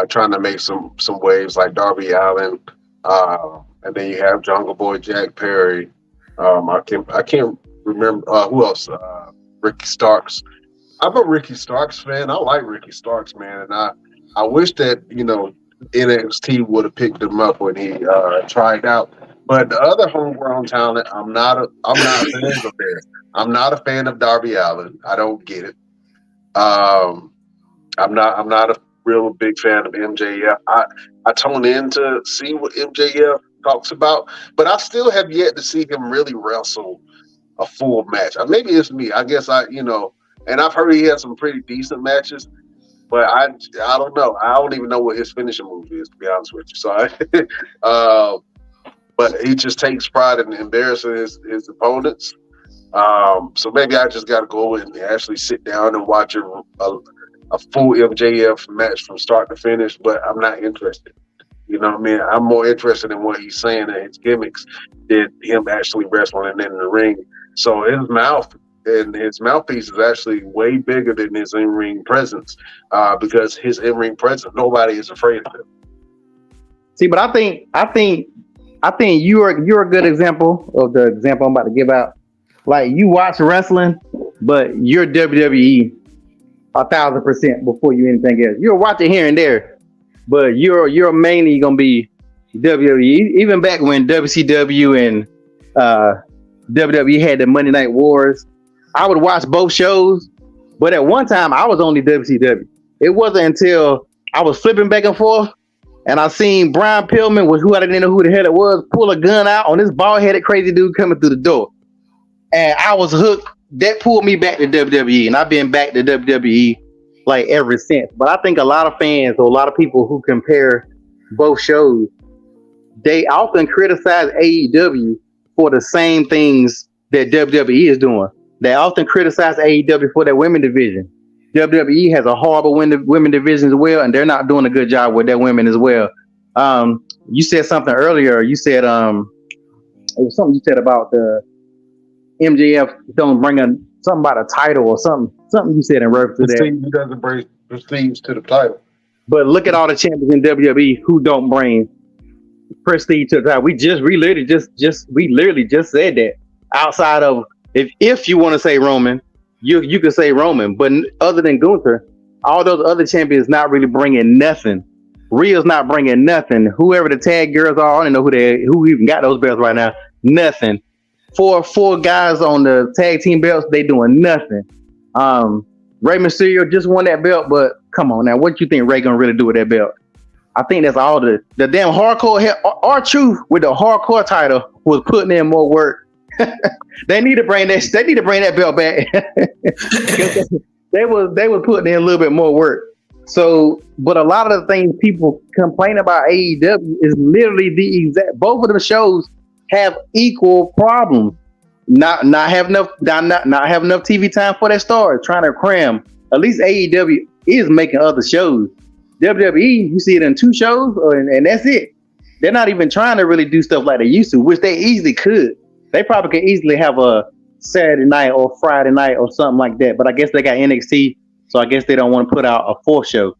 trying to make some waves, like Darby Allin, and then you have Jungle Boy Jack Perry. I can't remember who else. Ricky Starks. I'm a Ricky Starks fan. I like Ricky Starks, man, and I wish that NXT would have picked him up when he tried out. But the other homegrown talent, I'm not a fan of there. I'm not a fan of Darby Allin. I don't get it. I'm not a real big fan of MJF. I tune in to see what MJF talks about, but I still have yet to see him really wrestle a full match. Maybe it's me. I guess and I've heard he had some pretty decent matches, but I don't know. I don't even know what his finishing move is, to be honest with you. So, but he just takes pride in embarrassing his opponents. So maybe I just got to go and actually sit down and watch a full MJF match from start to finish, but I'm not interested. You know what I mean? I'm more interested in what he's saying and his gimmicks than him actually wrestling and in the ring. So his mouth and his mouthpiece is actually way bigger than his in-ring presence because his in-ring presence, nobody is afraid of him. See, but I think you're a good example of the example I'm about to give out. Like, you watch wrestling, but you're WWE 1,000% before you anything else. You'll watch it here and there, but you're mainly gonna be WWE. Even back when WCW and WWE had the Monday Night Wars, I would watch both shows, but at one time I was only WCW. It wasn't until I was flipping back and forth and I seen Brian Pillman, who I didn't know who the hell it was, pull a gun out on this bald-headed crazy dude coming through the door. And I was hooked. That pulled me back to WWE, and I've been back to WWE like ever since. But I think a lot of fans or a lot of people who compare both shows, they often criticize AEW for the same things that WWE is doing. They often criticize AEW for their women division. WWE has a horrible women division as well, and they're not doing a good job with their women as well. You said something earlier. You said it was something you said about the MJF don't bring something about a title or something. Something you said in reference to that. He doesn't bring prestige to the title. But look at all the champions in WWE who don't bring prestige to the title. We literally just said that. Outside of if you want to say Roman, you could say Roman, but other than Gunther, all those other champions not really bringing nothing. Rhea's not bringing nothing. Whoever the tag girls are, I don't know who even got those belts right now. Nothing. Four guys on the tag team belts, they doing nothing. Rey Mysterio just won that belt, but come on now, what you think Rey gonna really do with that belt? I think that's all the damn hardcore. R-Truth with the hardcore title was putting in more work. They need to bring that belt back they was putting in a little bit more work. So, but a lot of the things people complain about AEW is literally the exact. Both of the shows have equal problems. Not have enough not have enough TV time for their stars. Trying to cram. At least AEW is making other shows. WWE, you see it in 2 shows, and that's it. They're not even trying to really do stuff like they used to, which they easily could. They probably could easily have a Saturday night or Friday night or something like that. But I guess they got NXT, so I guess they don't want to put out a 4th show.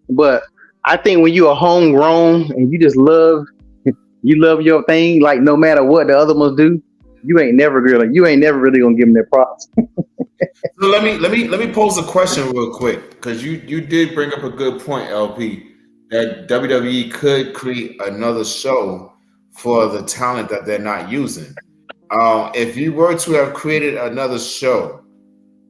But I think when you're homegrown and you just love your thing, like no matter what the other ones do, you ain't never really gonna give them their props. So let me pose a question real quick, because you did bring up a good point, LP, that WWE could create another show for the talent that they're not using. If you were to have created another show,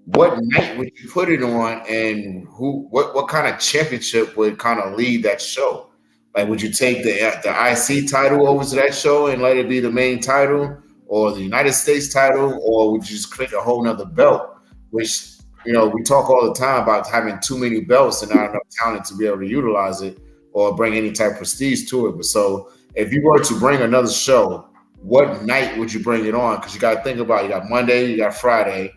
what night would you put it on, and what kind of championship would kind of lead that show? Like, would you take the IC title over to that show and let it be the main title, or the United States title, or would you just create a whole nother belt? Which, we talk all the time about having too many belts and not enough talent to be able to utilize it or bring any type of prestige to it. But so if you were to bring another show, what night would you bring it on? Because you got to think about it. You got Monday, you got Friday,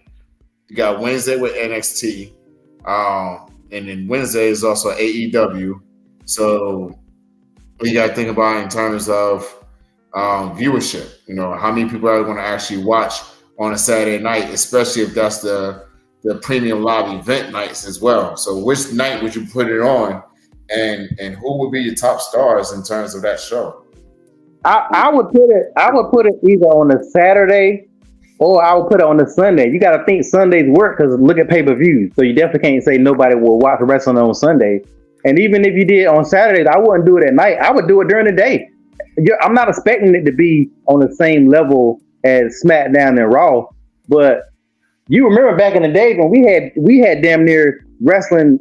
you got Wednesday with NXT, and then Wednesday is also AEW. So you got to think about it in terms of viewership. How many people are going to actually watch on a Saturday night, especially if that's the premium live event nights as well. So which night would you put it on, and who would be your top stars in terms of that show? I would put it either on a Saturday or I would put it on a Sunday. You got to think Sundays work because look at pay-per-views. So you definitely can't say nobody will watch wrestling on Sunday. And even if you did on Saturdays, I wouldn't do it at night. I would do it during the day. I'm not expecting it to be on the same level as SmackDown and Raw, but you remember back in the day when we had damn near wrestling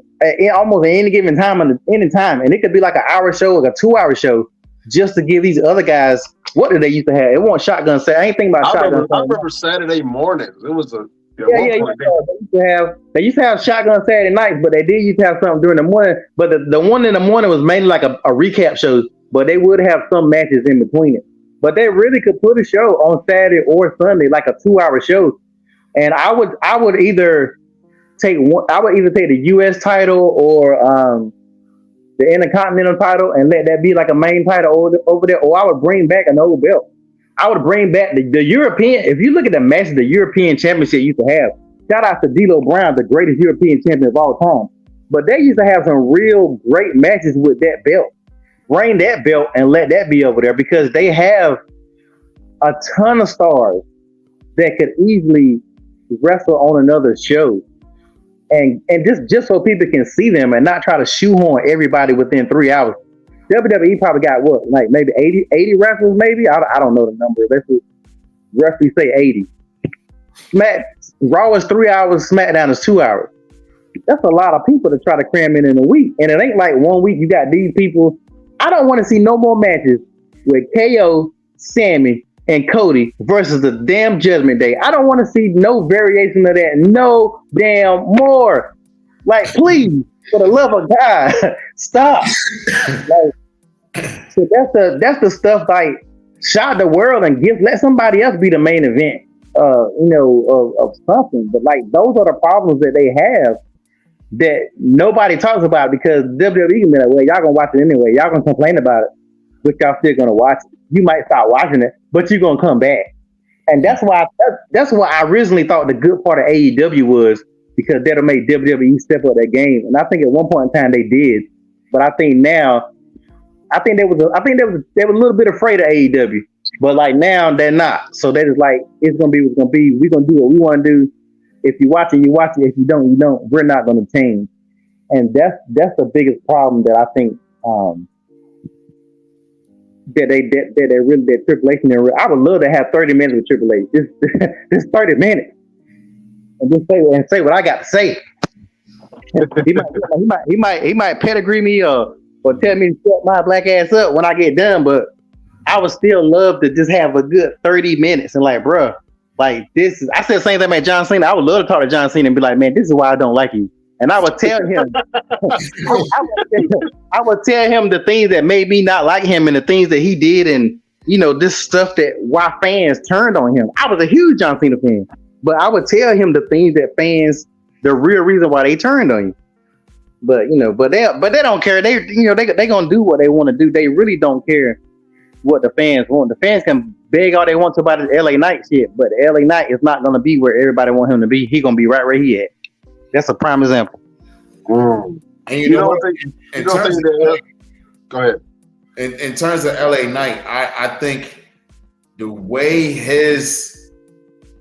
almost at any given time, and it could be like an hour show or a 2-hour show just to give these other guys what did they used to have. It wasn't Shotgun Saturday. I ain't thinking about Shotgun Saturday. I remember Saturday mornings. It was They used to have Shotgun Saturday nights, but they did used to have something during the morning. But the one in the morning was mainly like a recap show, but they would have some matches in between it. But they really could put a show on Saturday or Sunday, like a 2-hour show. And I would either take the US title or the Intercontinental title and let that be like a main title over there, or I would bring back an old belt. I would bring back the European. If you look at the matches the European Championship used to have, shout out to D'Lo Brown, the greatest European champion of all time. But they used to have some real great matches with that belt. Bring that belt and let that be over there because they have a ton of stars that could easily wrestle on another show. And just so people can see them and not try to shoehorn everybody within 3 hours. WWE probably got what, like maybe 80 wrestlers, maybe? I don't know the number. Let's just roughly say 80. Raw is 3 hours, SmackDown is 2 hours. That's a lot of people to try to cram in a week. And it ain't like 1 week you got these people. I don't want to see no more matches with KO, Sammy, and Cody versus the damn Judgment Day. I don't want to see no variation of that. No damn more. Like, please, for the love of God, stop. So that's the stuff like shock the world and let somebody else be the main event, of something. But like those are the problems that they have that nobody talks about because WWE can be like, well, y'all gonna watch it anyway. Y'all gonna complain about it, but y'all still gonna watch it. You might stop watching it, but you're gonna come back. And that's why I originally thought the good part of AEW was because that'll make WWE step up their game. And I think at one point in time they did. But I think now, they were a little bit afraid of AEW. But like now they're not. So they're just like, it's gonna be what's gonna be. We're gonna do what we want to do. If you watch it, you watch it. If you don't, you don't. We're not gonna change. And that's the biggest problem that I think that Triple H. I would love to have 30 minutes with Triple H. Just 30 minutes, and just say what I got to say. he might pedigree me or tell me to shut my black ass up when I get done. But I would still love to just have a good 30 minutes and like, bruh, Like this is, I said the same thing about John Cena. I would love to talk to John Cena and be like, man, this is why I don't like you. And I would tell him, I would tell him the things that made me not like him and the things that he did, and this stuff that why fans turned on him. I was a huge John Cena fan, but I would tell him the things that fans, the real reason why they turned on you. But they don't care. They gonna do what they want to do. They really don't care what the fans want. The fans can beg all they want to about the LA Knight shit, but the LA Knight is not gonna be where everybody want him to be. He gonna be right where he at. That's a prime example. Mm. And You don't think that? Go ahead. in terms of LA Knight, I think the way his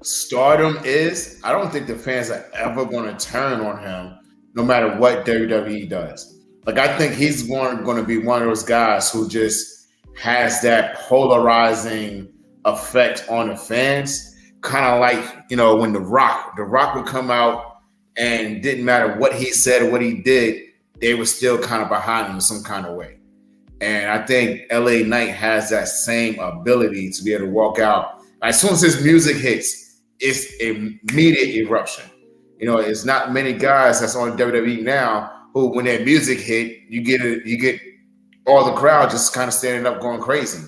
stardom is, I don't think the fans are ever going to turn on him, no matter what WWE does. Like, I think he's going to be one of those guys who just has that polarizing effect on the fans, kind of like when The Rock would come out, and didn't matter what he said or what he did, they were still kind of behind him in some kind of way. And I think LA Knight has that same ability to be able to walk out. As soon as his music hits, it's immediate eruption. It's not many guys that's on WWE now who, when their music hit, you get all the crowd just kind of standing up going crazy.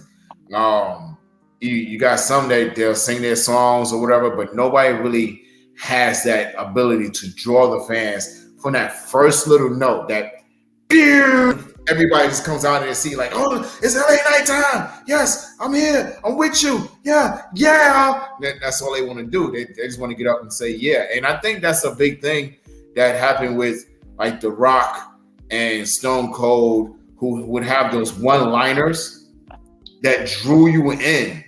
You got some that they'll sing their songs or whatever, but nobody really has that ability to draw the fans from that first little note that everybody just comes out and see like, oh, it's LA Knight time. Yes, I'm here. I'm with you. Yeah. That's all they want to do. They just want to get up and say yeah. And I think that's a big thing that happened with like The Rock and Stone Cold, who would have those one-liners that drew you in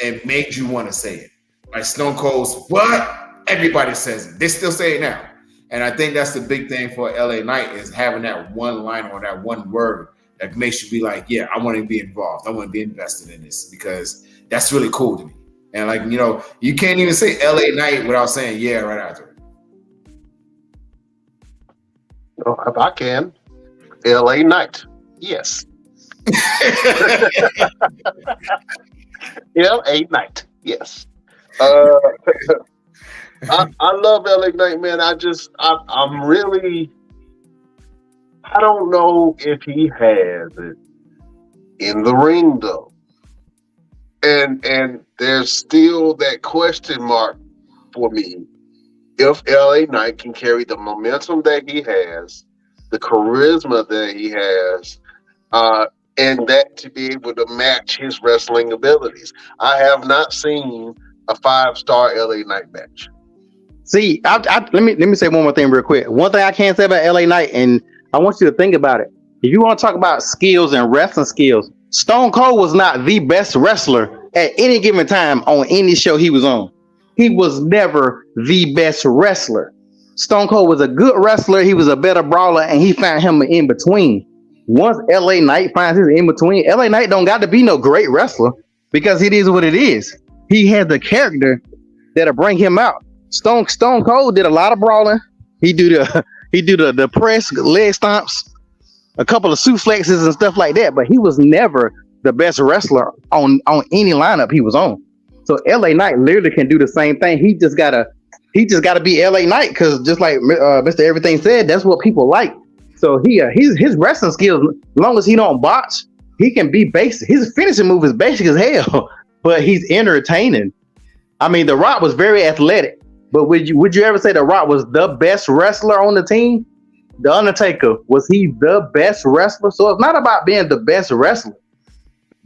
and made you want to say it. Like Stone Cold's what? Everybody says it. They still say it now. And I think that's the big thing for LA Knight, is having that one line or that one word that makes you be like, yeah, I want to be involved. I want to be invested in this, because that's really cool to me. And like, you can't even say LA Knight without saying yeah right after it. Oh, if I can. LA Knight. Yes. LA Knight. Yes. I love LA Knight, man. I'm really, I don't know if he has it in the ring though. And there's still that question mark for me. If LA Knight can carry the momentum that he has, the charisma that he has, and that to be able to match his wrestling abilities. I have not seen a 5-star LA Knight match. See, let me say one more thing real quick. One thing I can't say about LA Knight, and I want you to think about it. If you want to talk about skills and wrestling skills, Stone Cold was not the best wrestler at any given time on any show he was on. He was never the best wrestler. Stone Cold was a good wrestler. He was a better brawler, and he found him in between. Once LA Knight finds his in between, LA Knight don't got to be no great wrestler, because it is what it is. He has the character that'll bring him out. Stone Cold did a lot of brawling. He do the press, leg stomps, a couple of suplexes and stuff like that. But he was never the best wrestler on any lineup he was on. So LA Knight literally can do the same thing. He just gotta be LA Knight, because just like Mr. Everything said, that's what people like. So his wrestling skills, as long as he don't botch, he can be basic. His finishing move is basic as hell, but he's entertaining. I mean, The Rock was very athletic. But would you ever say The Rock was the best wrestler on the team? The Undertaker, was he the best wrestler? So it's not about being the best wrestler.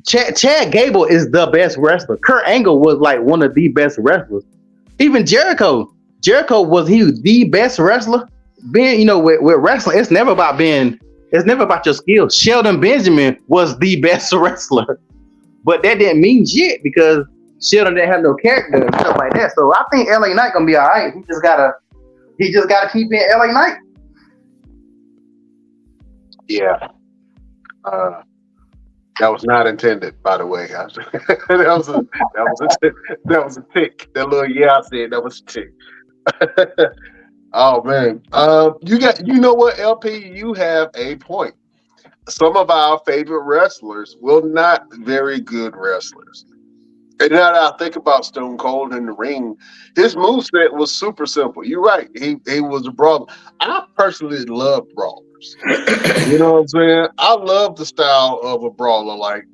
Chad Gable is the best wrestler. Kurt Angle was like one of the best wrestlers. Even Jericho, was he the best wrestler? Being, with wrestling, it's never about your skills. Shelton Benjamin was the best wrestler, but that didn't mean shit, because Sheldon didn't have no character and stuff like that. So I think LA Knight gonna be all right. He just gotta keep being LA Knight. Yeah. That was not intended, by the way. that was a tick. That little I said that was a tick. Oh man. You know what, LP? You have a point. Some of our favorite wrestlers were not very good wrestlers. And now that I think about Stone Cold in the ring, his moveset was super simple. You're right. He was a brawler. I personally love brawlers. You know what I'm saying? I love the style of a brawler like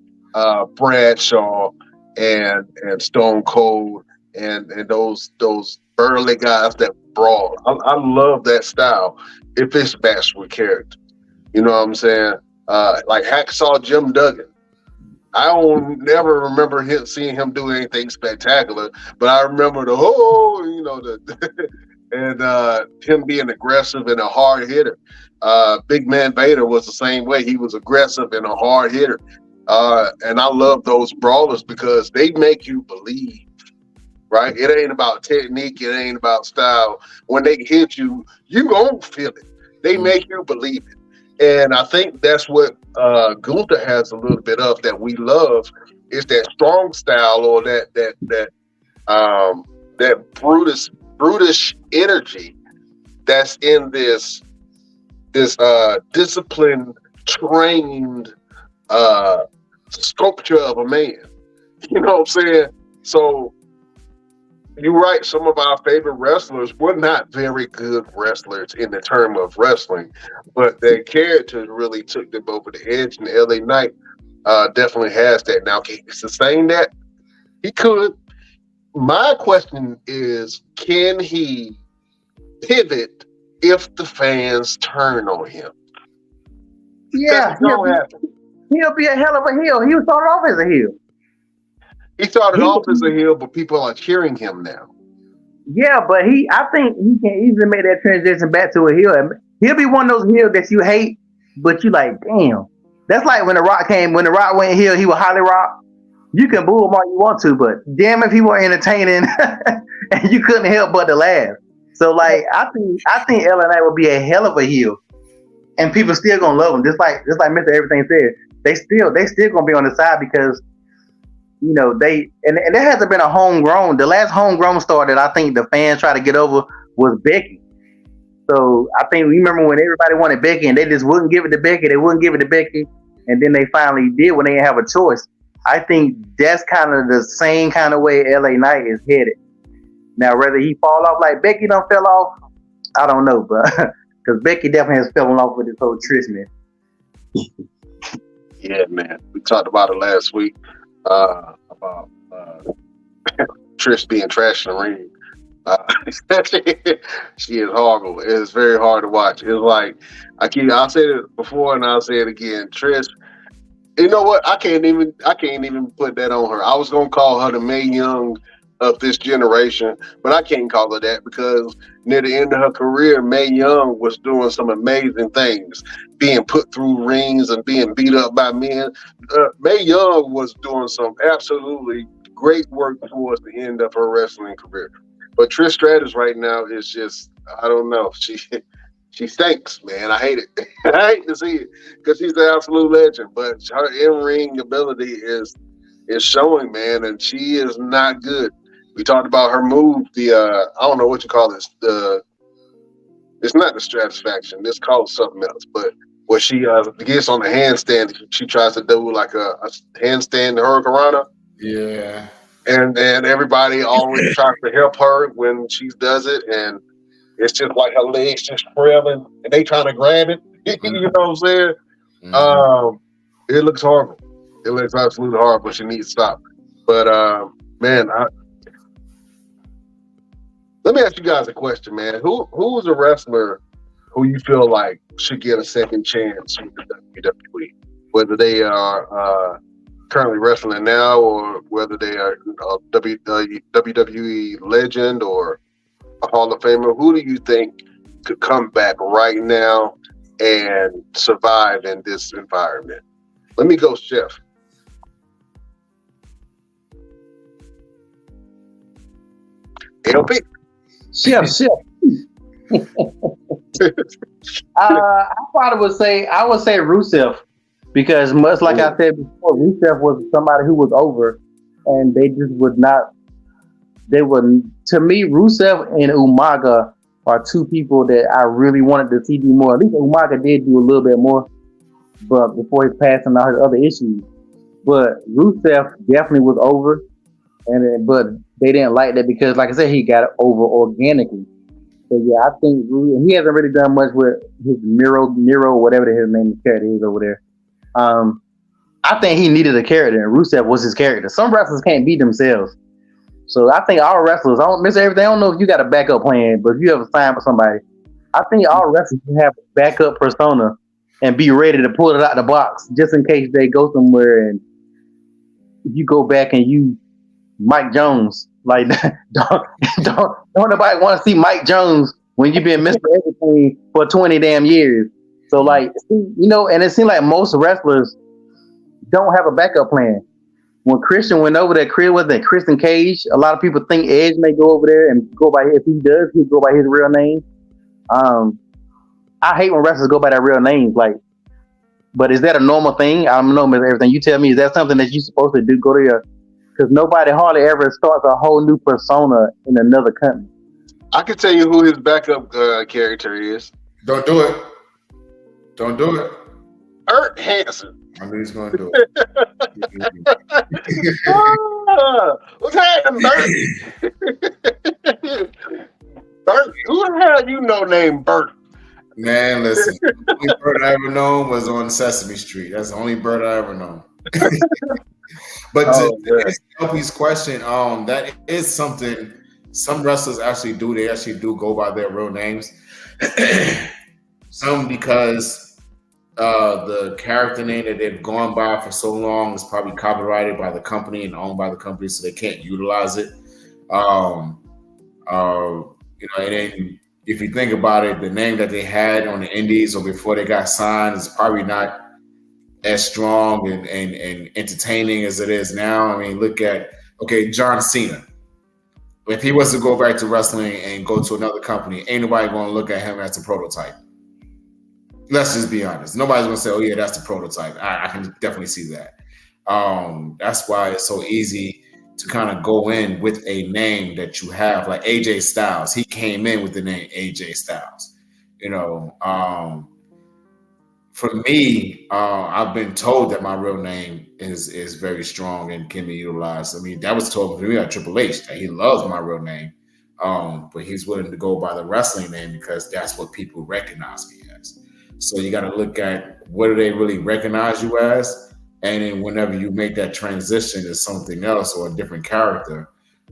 Bradshaw and Stone Cold and those burly guys that brawl. I love that style if it's matched with character. You know what I'm saying? Like Hacksaw Jim Duggan. I don't never remember seeing him do anything spectacular, but I remember and him being aggressive and a hard hitter. Big Man Vader was the same way. He was aggressive and a hard hitter. And I love those brawlers because they make you believe, right? It ain't about technique. It ain't about style. When they hit you, you gonna feel it. They make you believe it. And I think that's what Gunther has a little bit of that we love is that strong style or that brutish energy that's in this disciplined, trained sculpture of a man. You know what I'm saying? So you're right. Some of our favorite wrestlers were not very good wrestlers in the term of wrestling, but their characters really took them over the edge. And LA Knight definitely has that. Now, can he sustain that? He could. My question is, can he pivot if the fans turn on him? Yeah, he'll be a hell of a heel. He started off as a heel. He started off as a heel, but people are cheering him now. Yeah, but I think he can easily make that transition back to a heel. He'll be one of those heels that you hate, but you like, damn. That's like when The Rock went heel, he was Holly Rock. You can boo him all you want to, but damn if he were entertaining and you couldn't help but to laugh. So like I think LA Knight will be a hell of a heel. And people still gonna love him. Just like Mr. Everything said. They still gonna be on the side because you know, there hasn't been a homegrown. The last homegrown star that I think the fans try to get over was Becky. So I think we remember when everybody wanted Becky and they just wouldn't give it to Becky. They wouldn't give it to Becky, and then they finally did when they didn't have a choice. I think that's kind of the same kind of way LA Knight is headed. Now, whether he fall off like Becky done fell off, I don't know, but because Becky definitely has fallen off with this whole Trish, man. Yeah, man. We talked about it last week. About Trish being trash in the ring. She is horrible. It is very hard to watch. It's like I said it before and I'll say it again. Trish, you know what? I can't even put that on her. I was gonna call her the Mae Young of this generation, but I can't call her that because near the end of her career, Mae Young was doing some amazing things, being put through rings and being beat up by men. Mae Young was doing some absolutely great work towards the end of her wrestling career. But Trish Stratus right now is just, I don't know. She stinks, man. I hate it. I hate to see it because she's an absolute legend, but her in-ring ability is showing, man, and she is not good. We talked about her move, I don't know what you call this. It's not the Stratisfaction. It's called something else. But where she gets on the handstand, she tries to do like a handstand hurricanrana. Yeah. And everybody always tries to help her when she does it, and it's just like her legs just trailing, and they trying to grab it. You know what I'm saying? Mm-hmm. It looks horrible. It looks absolutely horrible. She needs to stop. But man, let me ask you guys a question, man. Who's a wrestler who you feel like should get a second chance with the WWE? Whether they are currently wrestling now or whether they are a WWE legend or a Hall of Famer, who do you think could come back right now and survive in this environment? Let me go, Chef. LP. Chef. I probably would say Rusev, because much like I said before, Rusev was somebody who was over, and they just would not. They were, to me, Rusev and Umaga are two people that I really wanted to see do more. At least Umaga did do a little bit more, but before his passing, all his other issues. But Rusev definitely was over. but they didn't like that because, like I said, he got over organically. So yeah, I think he hasn't really done much with his Miro, whatever his name character is over there. I think he needed a character, and Rusev was his character. Some wrestlers can't beat themselves. So I think all wrestlers, I don't miss everything. I don't know if you got a backup plan, but if you ever sign for somebody, I think all wrestlers should have a backup persona and be ready to pull it out the box just in case they go somewhere and you go back and you Mike Jones. Like don't nobody want to see Mike Jones when you've been Mr. Everything for 20 damn years. So like, and it seems like most wrestlers don't have a backup plan. When Christian went over there, Christian Cage, a lot of people think Edge may go over there and go by, if he does, he'll go by his real name. I hate when wrestlers go by their real names, but is that a normal thing? I don't know, Mr. Everything. You tell me, is that something that you're supposed to do? Go to your, because nobody hardly ever starts a whole new persona in another company. I can tell you who his backup character is. Don't do it. Don't do it. Ert Hansen. I knew he's going to do it. What's happening, Bert? Bert, who the hell you know named Bert? Man, listen. The only Bert I ever known was on Sesame Street. That's the only Bert I ever known. But to answer LP's question, that is something some wrestlers actually do. They actually do go by their real names. Some because the character name that they've gone by for so long is probably copyrighted by the company and owned by the company, so they can't utilize it. And then if you think about it, the name that they had on the Indies or before they got signed is probably not as strong and entertaining as it is now. I mean, look at John Cena. If he was to go back to wrestling and go to another company, ain't nobody going to look at him as a prototype. Let's just be honest. Nobody's going to say, oh, yeah, that's the prototype. I can definitely see that. That's why it's so easy to kind of go in with a name that you have. Like AJ Styles. He came in with the name AJ Styles. For me, I've been told that my real name is very strong and can be utilized. I mean, that was told to me by Triple H that he loves my real name, but he's willing to go by the wrestling name because that's what people recognize me as. So you got to look at what do they really recognize you as, and then whenever you make that transition to something else or a different character,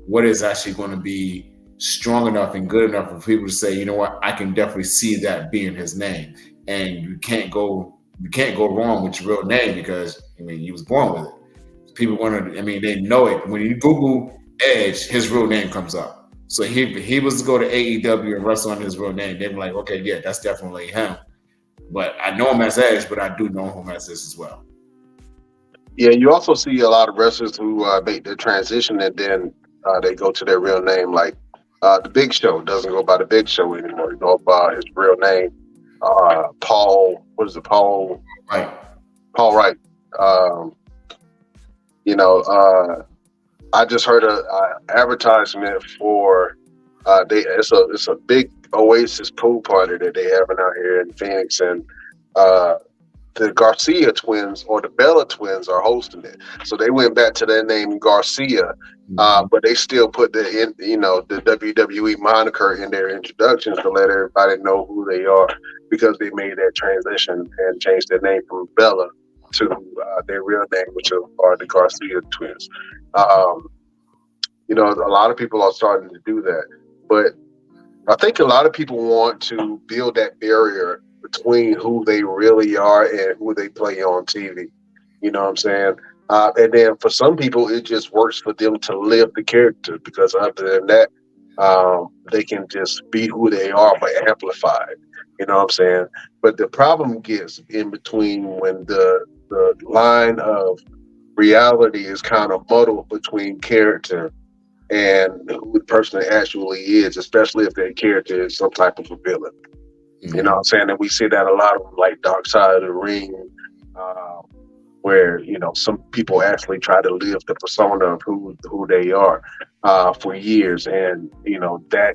what is actually going to be strong enough and good enough for people to say, you know what, I can definitely see that being his name. And you can't go wrong with your real name because you was born with it. People they know it. When you Google Edge, his real name comes up. So he was to go to AEW and wrestle under his real name, they'd be like, okay, yeah, that's definitely him. But I know him as Edge, but I do know him as this as well. Yeah, you also see a lot of wrestlers who make the transition and then they go to their real name. Like the Big Show doesn't go by the Big Show anymore. He goes by his real name. Paul Right. Paul Wright. I just heard a advertisement for it's a big Oasis pool party that they having out here in Phoenix, and the Garcia twins or the Bella twins are hosting it. So they went back to their name Garcia, but they still put the WWE moniker in their introductions to let everybody know who they are, because they made that transition and changed their name from Bella to their real name, which are the Garcia twins. A lot of people are starting to do that, but I think a lot of people want to build that barrier between who they really are and who they play on TV. You know what I'm saying? And then for some people, it just works for them to live the character, because other than that, they can just be who they are but amplified. You know what I'm saying? But the problem gets in between when the line of reality is kind of muddled between character and who the person actually is, especially if their character is some type of a villain. Mm-hmm. You know what I'm saying? And we see that a lot of like Dark Side of the Ring, where some people actually try to live the persona of who they are for years, and that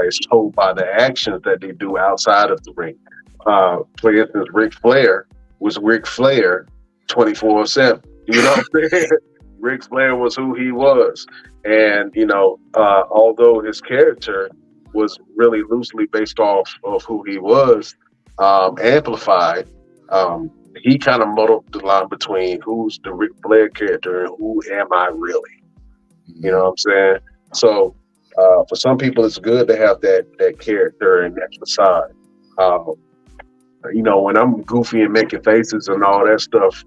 is told by the actions that they do outside of the ring. For instance, Ric Flair was Ric Flair 24/7. You know what I'm saying? Ric Flair was who he was, and although his character was really loosely based off of who he was, amplified. He kind of muddled the line between who's the Ric Flair character and who am I really. You know what I'm saying? So for some people, it's good to have that character and that facade. When I'm goofy and making faces and all that stuff,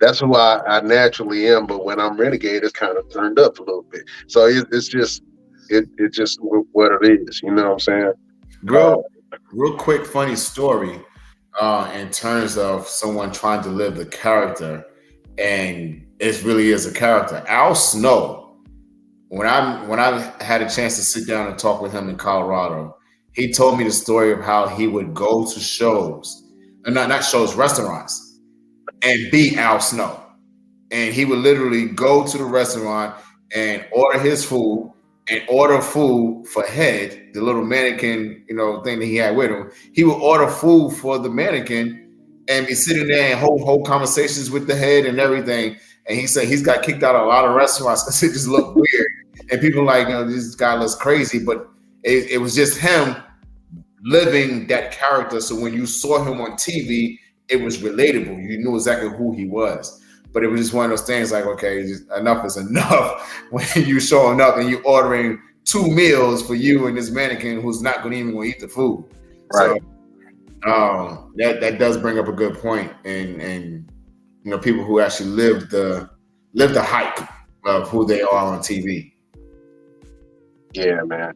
that's who I naturally am. But when I'm renegade, it's kind of turned up a little bit. So it's just what it is. You know what I'm saying? Real quick, funny story in terms of someone trying to live the character, and it really is a character. Al Snow. When I had a chance to sit down and talk with him in Colorado, he told me the story of how he would go to shows, not shows, restaurants, and be Al Snow. And he would literally go to the restaurant and order his food and order food for Head, the little mannequin, thing that he had with him. He would order food for the mannequin and be sitting there and hold conversations with the Head and everything. And he said he's got kicked out of a lot of restaurants because it just looked weird. And people like, this guy looks crazy, but it was just him living that character. So when you saw him on TV, it was relatable. You knew exactly who he was. But it was just one of those things like, okay, enough is enough when you showing up and you ordering 2 meals for you and this mannequin who's not going to even eat the food. Right. So that does bring up a good point. And people who actually live the hype of who they are on TV. Yeah, man.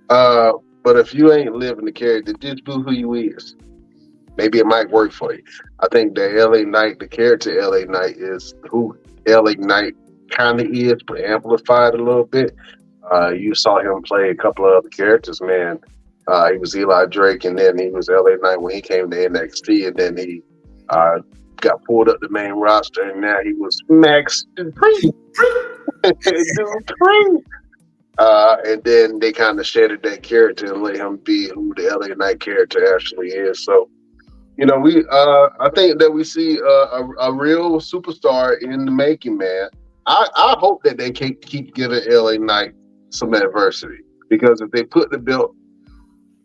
But if you ain't living the character, just do who you is. Maybe it might work for you. I think the LA Knight, the character LA Knight is who LA Knight kind of is, but amplified a little bit. You saw him play a couple of other characters, man. He was Eli Drake, and then he was LA Knight when he came to NXT, and then he got pulled up the main roster, and now he was Max Dupree. And then they kind of shedded that character and let him be who the LA Knight character actually is. So, I think that we see a real superstar in the making, man. I hope that they keep giving LA Knight some adversity, because if they put the belt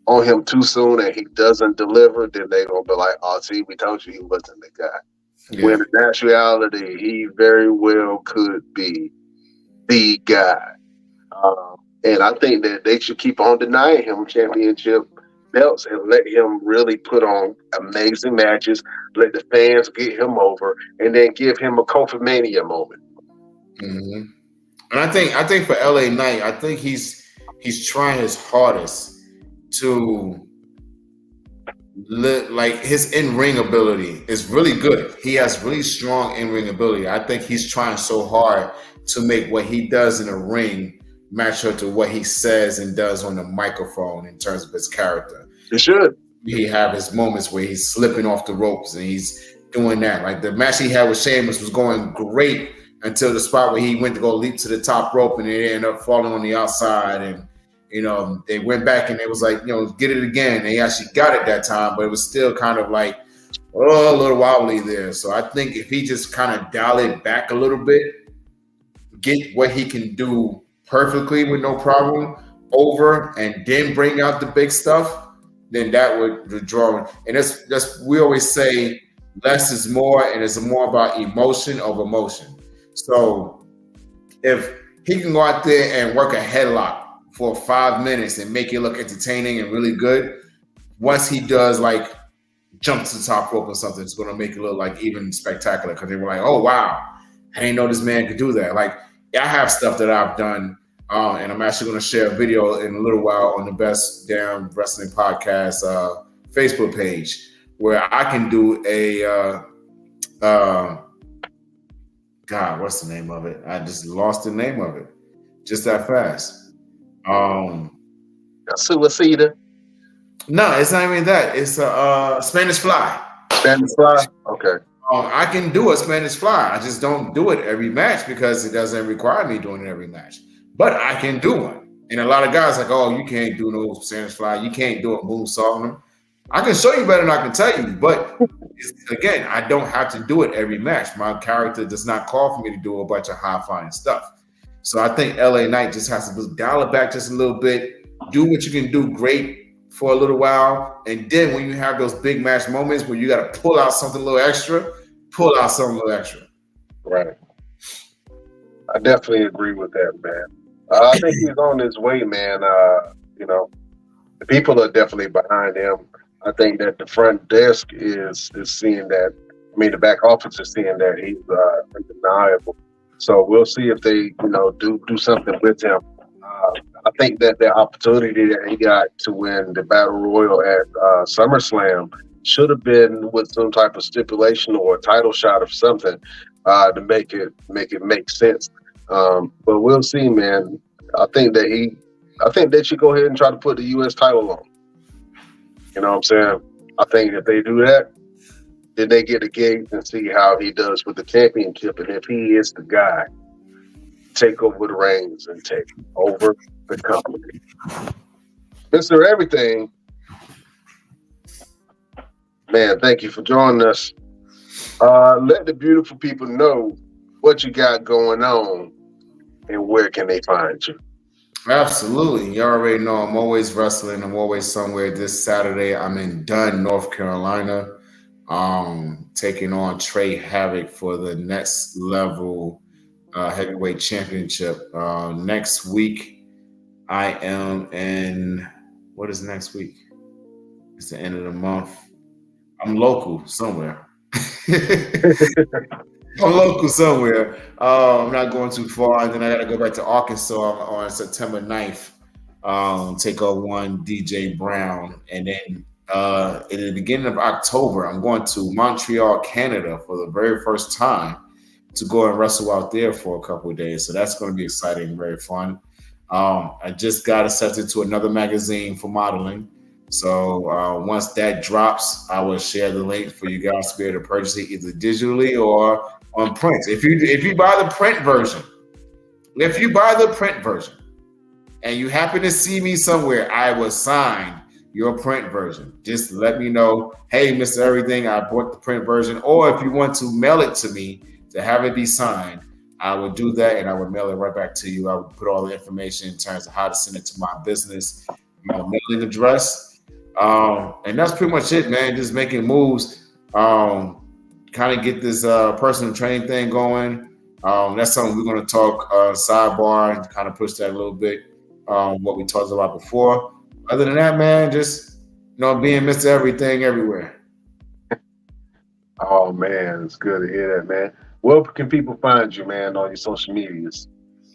on him too soon and he doesn't deliver, then they're gonna be like, "Oh, see, we told you he wasn't the guy." Yeah. When in actuality, he very well could be the guy. And I think that they should keep on denying him championship belts and let him really put on amazing matches, let the fans get him over, and then give him a Kofi Mania moment. Mm-hmm. And I think for LA Knight, I think he's trying his hardest to like his in-ring ability is really good. He has really strong in-ring ability. I think he's trying so hard to make what he does in the ring match up to what he says and does on the microphone in terms of his character. He should. He have his moments where he's slipping off the ropes and he's doing that. Like the match he had with Sheamus was going great until the spot where he went to go leap to the top rope and it ended up falling on the outside. And, they went back and it was like, get it again. They actually got it that time, but it was still kind of like, a little wobbly there. So I think if he just kind of dial it back a little bit, get what he can do perfectly with no problem over, and then bring out the big stuff, then that would draw. And that's we always say less is more, and it's more about emotion over motion. So if he can go out there and work a headlock for 5 minutes and make it look entertaining and really good, once he does like jump to the top rope or something, it's going to make it look like even spectacular, because they were like, oh wow, I didn't know this man could do that. Like, I have stuff that I've done, and I'm actually going to share a video in a little while on the Best Damn Wrestling Podcast Facebook page, where I can do a God, what's the name of it? I just lost the name of it just that fast. Suicida. No, it's not even that. It's a Spanish Fly. Spanish Fly? Okay. I can do a Spanish Fly. I just don't do it every match because it doesn't require me doing it every match. But I can do one. And a lot of guys are like, oh, you can't do no Spanish Fly. You can't do a moonsault on them. I can show you better than I can tell you, but again, I don't have to do it every match. My character does not call for me to do a bunch of high-flying stuff. So I think LA Knight just has to dial it back just a little bit, do what you can do great for a little while, and then when you have those big match moments where you got to pull out something a little extra, pull out something a little extra. Right. I definitely agree with that, man. I think he's on his way, man. You know, the people are definitely behind him. I think that the front desk is seeing that. I mean, the back office is seeing that he's undeniable. So we'll see if they, do something with him. I think that the opportunity that he got to win the Battle Royal at SummerSlam should have been with some type of stipulation or a title shot or something to make it make sense. But we'll see, man. I think that they should go ahead and try to put the U.S. title on. You know what I'm saying? I think if they do that, then they get a gauge and see how he does with the championship. And if he is the guy, take over the reins and take over the company. Mr. Everything, man, thank you for joining us. Let the beautiful people know what you got going on and where can they find you. Absolutely. You already know I'm always wrestling. I'm always somewhere. This Saturday, I'm in Dunn, North Carolina, taking on Trey Havoc for the next level heavyweight championship. Next week, I am in, what is next week? It's the end of the month. I'm local somewhere. I'm local somewhere. I'm not going too far. And then I got to go back to Arkansas on September 9th. Take on DJ Brown. And then at the beginning of October, I'm going to Montreal, Canada for the very first time to go and wrestle out there for a couple of days. So that's going to be exciting and very fun. I just got accepted to another magazine for modeling. So once that drops, I will share the link for you guys to be able to purchase it either digitally or on print. If you buy the print version, and you happen to see me somewhere, I will sign your print version. Just let me know, hey, Mr. Everything, I bought the print version. Or if you want to mail it to me to have it be signed, I would do that and I would mail it right back to you. I would put all the information in terms of how to send it to my business, my mailing address. And that's pretty much it, man. Just making moves. Kind of get this personal training thing going. That's something we're going to talk sidebar and kind of push that a little bit. What we talked about before. Other than that, man, just being Mr. Everything everywhere. Oh man, it's good to hear that, man. Where can people find you, man, on your social medias?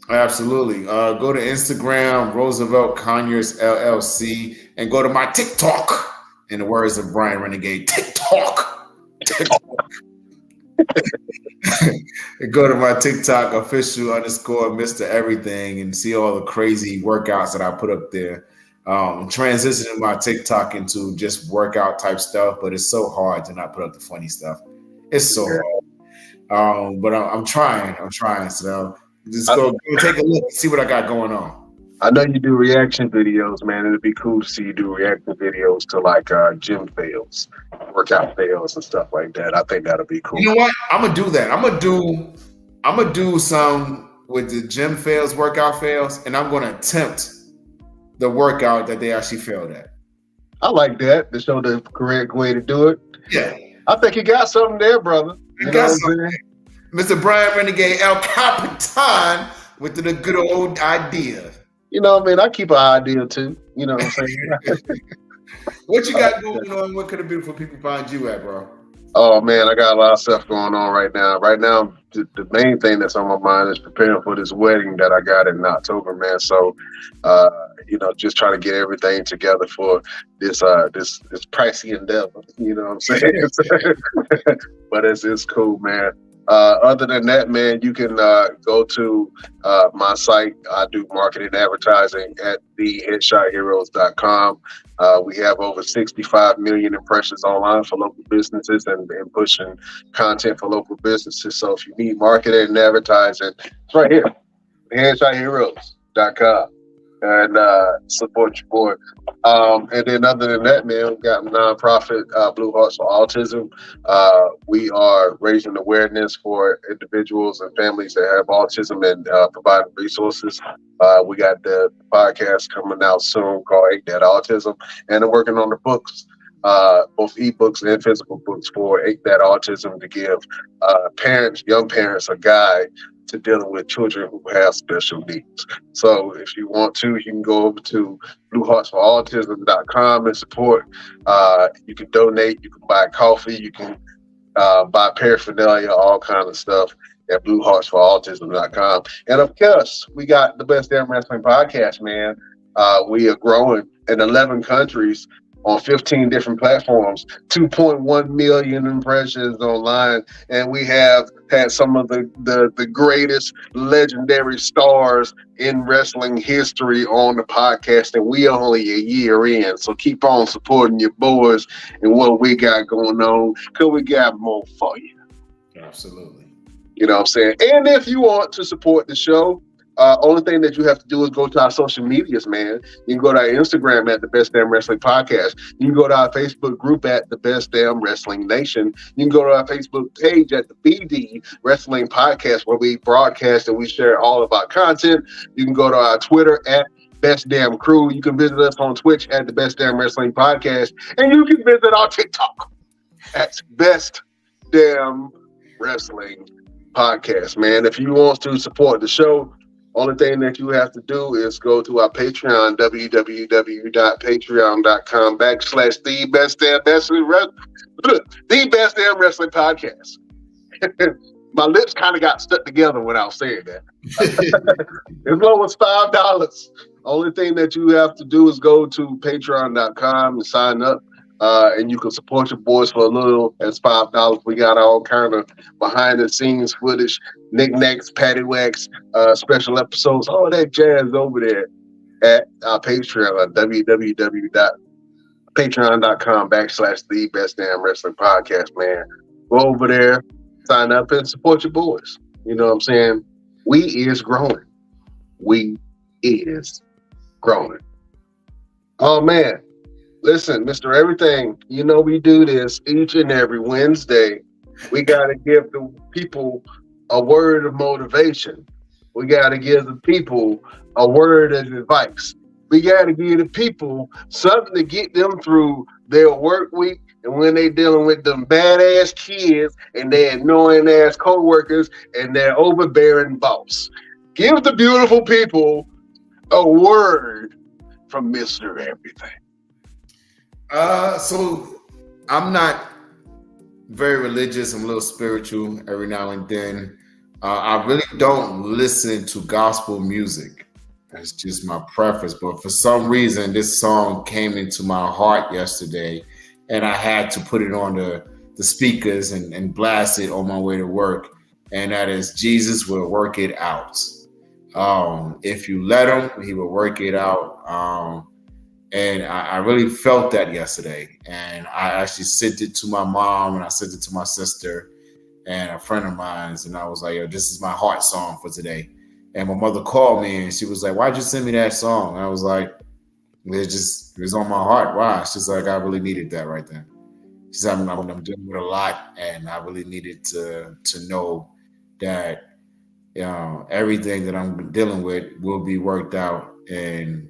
Absolutely. Go to Instagram, Roosevelt Conyers LLC, and go to my TikTok. In the words of Brian Renegade, TikTok. Go to my TikTok official _ Mr. Everything and see all the crazy workouts that I put up there. Transitioning my TikTok into just workout type stuff, but it's so hard to not put up the funny stuff. It's so hard. But I'm trying. So just go take a look and see what I got going on. I know you do reaction videos, man. It'd be cool to see you do reaction videos to like gym fails, workout fails, and stuff like that. I think that'll be cool. You know what? I'm gonna do that. I'm gonna do some with the gym fails, workout fails, and I'm gonna attempt the workout that they actually failed at. I like that to show the correct way to do it. Yeah, I think you got something there, brother. You got something. Mr. Brian Renegade El Capitan with the good old idea. You know what I mean? I keep an idea too. You know what I'm saying? What you got going on? What could the beautiful people find you at, bro? Oh man, I got a lot of stuff going on right now. Right now, the main thing that's on my mind is preparing for this wedding that I got in October, man. So, just trying to get everything together for this pricey endeavor. You know what I'm saying? But it's cool, man. Other than that, man, you can go to my site. I do marketing and advertising at theheadshotheroes.com. We have over 65 million impressions online for local businesses and pushing content for local businesses. So if you need marketing and advertising, it's right here, theheadshotheroes.com. And support your boy. And then other than that, man, we got nonprofit Blue Hearts for Autism. We are raising awareness for individuals and families that have autism and providing resources. We got the podcast coming out soon called Ain't That Autism, and I'm working on the books, both ebooks and physical books for Ain't That Autism to give parents, young parents, a guide to dealing with children who have special needs. So if you want to, you can go over to blueheartsforautism.com and support. You can donate, you can buy coffee, you can buy paraphernalia, all kind of stuff at blueheartsforautism.com. And of course, we got the Best Damn Wrestling Podcast, man. We are growing in 11 countries on 15 different platforms, 2.1 million impressions online, and we have had some of the greatest legendary stars in wrestling history on the podcast, and we only a year in. So keep on supporting your boys and what we got going on, because we got more for you. Absolutely. You know what I'm saying? And if you want to support the show, only thing that you have to do is go to our social medias, man. You can go to our Instagram at the Best Damn Wrestling Podcast. You can go to our Facebook group at the Best Damn Wrestling Nation. You can go to our Facebook page at the BD Wrestling Podcast, where we broadcast and we share all of our content. You can go to our Twitter at Best Damn Crew. You can visit us on Twitch at the Best Damn Wrestling Podcast. And you can visit our TikTok at Best Damn Wrestling Podcast, man. If you want to support the show, only thing that you have to do is go to our Patreon, www.patreon.com/the best damn wrestling podcast. My lips kind of got stuck together when I was saying that. As low as $5. Only thing that you have to do is go to patreon.com and sign up. And you can support your boys for a little as $5. We got all kind of behind the scenes footage, knickknacks, paddywhacks, special episodes, all that jazz over there at our Patreon, www.patreon.com/the best damn wrestling podcast, man. Go over there, sign up and support your boys. You know what I'm saying? We is growing. We is growing. Oh man. Listen, Mr. Everything, you know we do this each and every Wednesday. We got to give the people a word of motivation. We got to give the people a word of advice. We got to give the people something to get them through their work week, and when they dealing with them badass kids and their annoying ass co-workers and their overbearing boss. Give the beautiful people a word from Mr. Everything. So I'm not very religious. I'm a little spiritual every now and then. I really don't listen to gospel music. That's just my preference. But for some reason, this song came into my heart yesterday, and I had to put it on the speakers and blast it on my way to work. And that is, Jesus will work it out. If you let him, he will work it out. And I really felt that yesterday. And I actually sent it to my mom, and I sent it to my sister and a friend of mine's. And I was like, yo, this is my heart song for today. And my mother called me and she was like, why'd you send me that song? And I was like, it was on my heart. Why? She's like, I really needed that right then. She said, I'm dealing with a lot, and I really needed to know that everything that I'm dealing with will be worked out. And,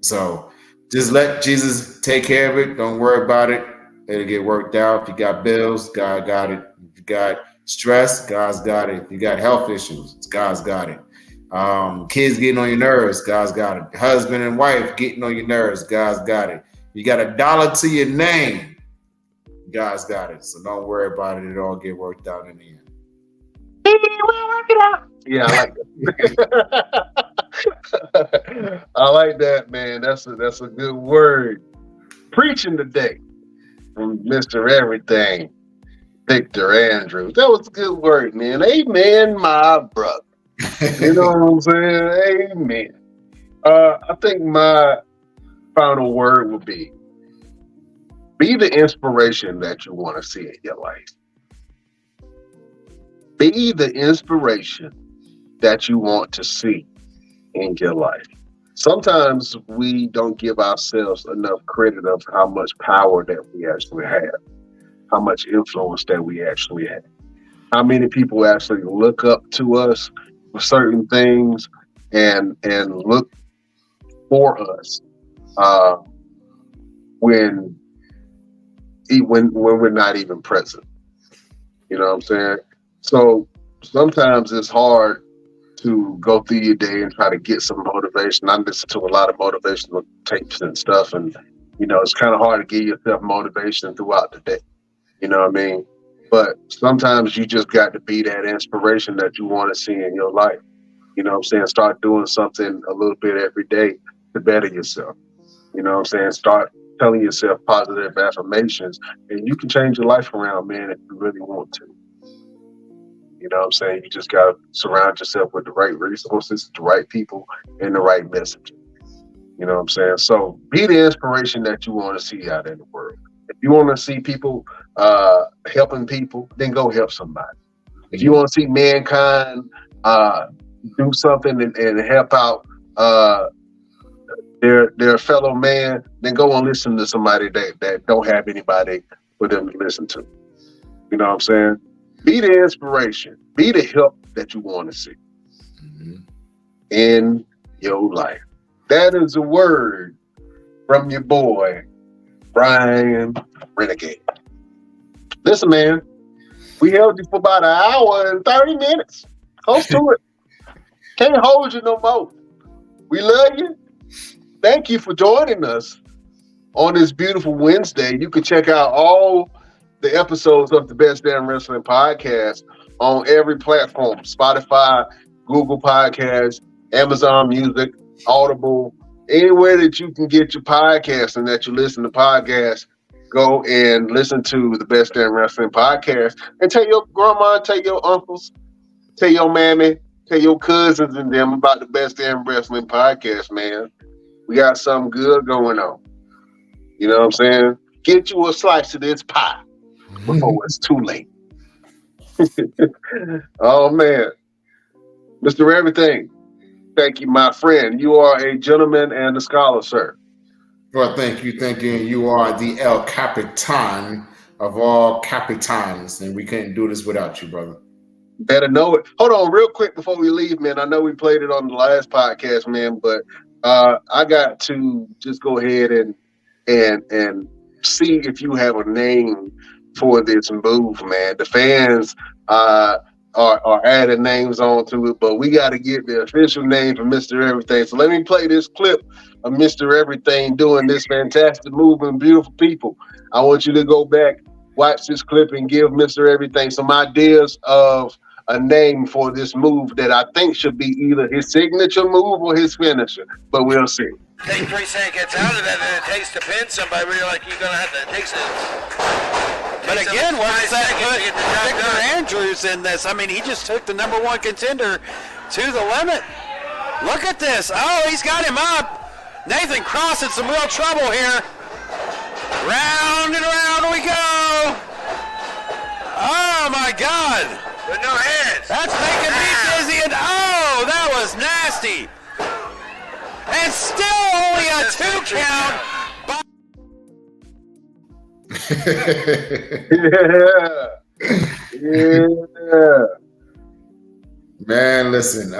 so just let Jesus take care of it. Don't worry about it. It'll get worked out. If you got bills, God got it. If you got stress, God's got it. If you got health issues, God's got it. Kids getting on your nerves, God's got it. Husband and wife getting on your nerves, God's got it. You got $1 to your name, God's got it. So don't worry about it. It'll all get worked out in the end. We'll work it out. Yeah, I like that. I like that, man. That's a good word. Preaching today from Mr. Everything, Victor Andrews. That was a good word, man. Amen, my brother. You know what I'm saying? Amen. I think my final word would be the inspiration that you want to see in your life. Be the inspiration that you want to see in your life. sometimes we don't give ourselves enough credit of how much power that we actually have, how much influence that we actually have, how many people actually look up to us for certain things and look for us uh, when when we're not even present. You know what I'm saying? So sometimes it's hard to go through your day and try to get some motivation. I listen to a lot of motivational tapes and stuff, and it's kind of hard to give yourself motivation throughout the day. You know what I mean? But sometimes you just got to be that inspiration that you want to see in your life. You know what I'm saying? Start doing something a little bit every day to better yourself. You know what I'm saying? Start telling yourself positive affirmations, and you can change your life around, man, if you really want to. You know what I'm saying? You just got to surround yourself with the right resources, the right people, and the right messaging. You know what I'm saying? So be the inspiration that you want to see out in the world. If you want to see people helping people, then go help somebody. If you want to see mankind do something and help out their fellow man, then go and listen to somebody that don't have anybody for them to listen to. You know what I'm saying? Be the inspiration. Be the help that you want to see in your life. That is a word from your boy, Brian Renegade. Listen, man, we held you for about an hour and 30 minutes. Close to it. Can't hold you no more. We love you. Thank you for joining us on this beautiful Wednesday. You can check out all the episodes of the Best Damn Wrestling Podcast on every platform: Spotify, Google Podcasts, Amazon Music, Audible, anywhere that you can get your podcast and that you listen to podcasts. Go and listen to the Best Damn Wrestling Podcast and tell your grandma, tell your uncles, tell your mammy, tell your cousins and them about the Best Damn Wrestling Podcast, man. We got something good going on. You know what I'm saying? Get you a slice of this pie before it's too late. Oh, man. Mr. Everything, thank you, my friend. You are a gentleman and a scholar, sir. Well, thank you. You are the El Capitan of all capitans, and we couldn't do this without you, brother. Better know it. Hold on real quick before we leave, man. I know we played it on the last podcast, man, but I got to just go ahead and see if you have a name for this move, man. The fans are adding names onto it, but we got to get the official name for Mr. Everything. So let me play this clip of Mr. Everything doing this fantastic move and beautiful people. I want you to go back, watch this clip, and give Mr. Everything some ideas of a name for this move that I think should be either his signature move or his finisher, but we'll see. Take 3 seconds out of that, and it takes to pin somebody where you're like, you're going to have to take some. But again, what does that put Victor Andrews in this? I mean, he just took the number one contender to the limit. Look at this. Oh, he's got him up. Nathan Cross in some real trouble here. Round and round we go. Oh, my God. With no hands. That's making me dizzy. And oh, that was nasty. And still only a 2 count. Yeah. Man, listen.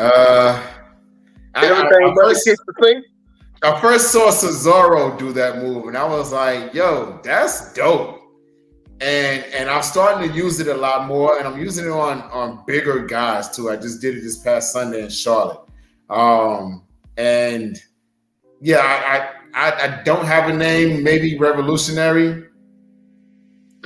Everything but kick the thing. I first saw Cesaro do that move, and I was like, "Yo, that's dope." And I'm starting to use it a lot more, and I'm using it on bigger guys too. I just did it this past Sunday in Charlotte, and yeah, I don't have a name. Maybe Revolutionary.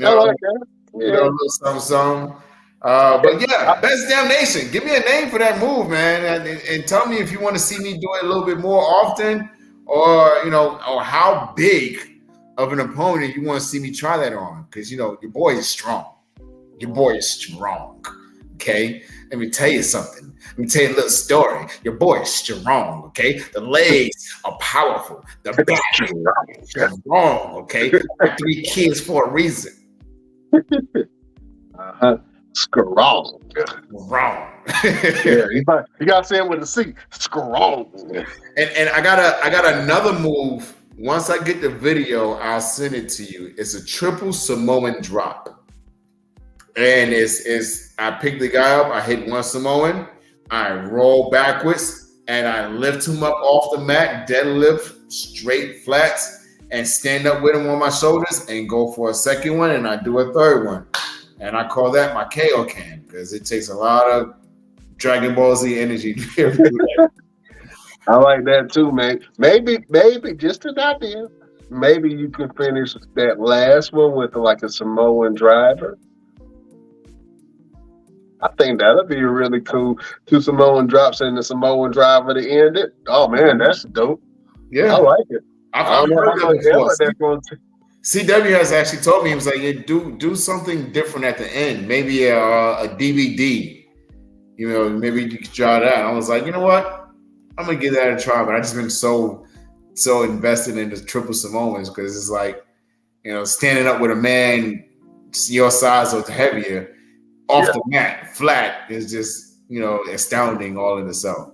I like that. Yeah. A little something. But yeah, Best Damn Nation. Give me a name for that move, man, and tell me if you want to see me do it a little bit more often, or or how big of an opponent you want to see me try that on, because your boy is strong. Okay, let me tell you something. Let me tell you a little story. Your boy is strong. Okay, the legs are powerful. The back is strong. Okay, 3 kids for a reason. Strong. Wrong. Yeah, you gotta say it with a C. Strong. And I got another move. Once I get the video, I'll send it to you. It's a triple Samoan drop. And it's I pick the guy up, I hit one Samoan, I roll backwards, and I lift him up off the mat, deadlift, straight flats, and stand up with him on my shoulders and go for a second one, and I do a third one. And I call that my KO can because it takes a lot of Dragon Ball Z energy to be able to do that. I like that too, man. Maybe, just an idea. Maybe you could finish that last one with like a Samoan driver. I think that'd be really cool. 2 Samoan drops and the Samoan driver to end it. Oh man, that's dope. Yeah, I like it. I've heard that before. That's going to. CW has actually told me, he was like, yeah, do something different at the end. Maybe a DVD. You know, maybe you could draw that. I was like, you know what? I'm gonna give that a try. But I just been so invested in the triple Samoans because it's like, you know, standing up with a man your size or heavier off the mat, flat, is just, you know, astounding all in itself.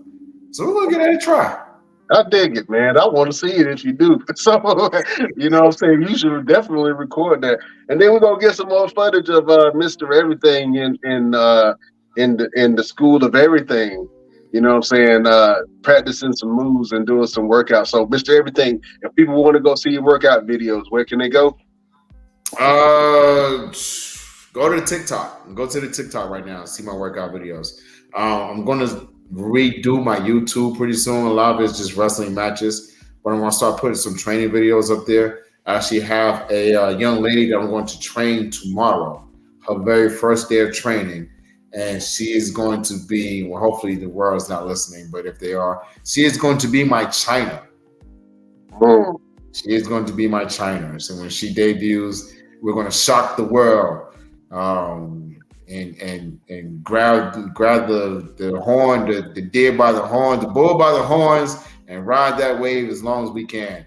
So we're gonna give that a try. I dig it, man. I want to see it if you do. So, you know what I'm saying? You should definitely record that. And then we're going to get some more footage of Mr. Everything in the school of everything. You know what I'm saying? Practicing some moves and doing some workouts. So, Mr. Everything, if people want to go see your workout videos, where can they go? Go to the TikTok. Go to the TikTok right now and see my workout videos. I'm going to redo my YouTube pretty soon. A lot of it's just wrestling matches, but I'm going to start putting some training videos up there. I actually have a young lady that I'm going to train tomorrow, her very first day of training, and she is going to be, well, hopefully the world's not listening, but if they are, she is going to be my trainer. She is going to be my trainer. So when she debuts, we're going to shock the world. And grab the horn, the deer by the horn, the bull by the horns, and ride that wave as long as we can.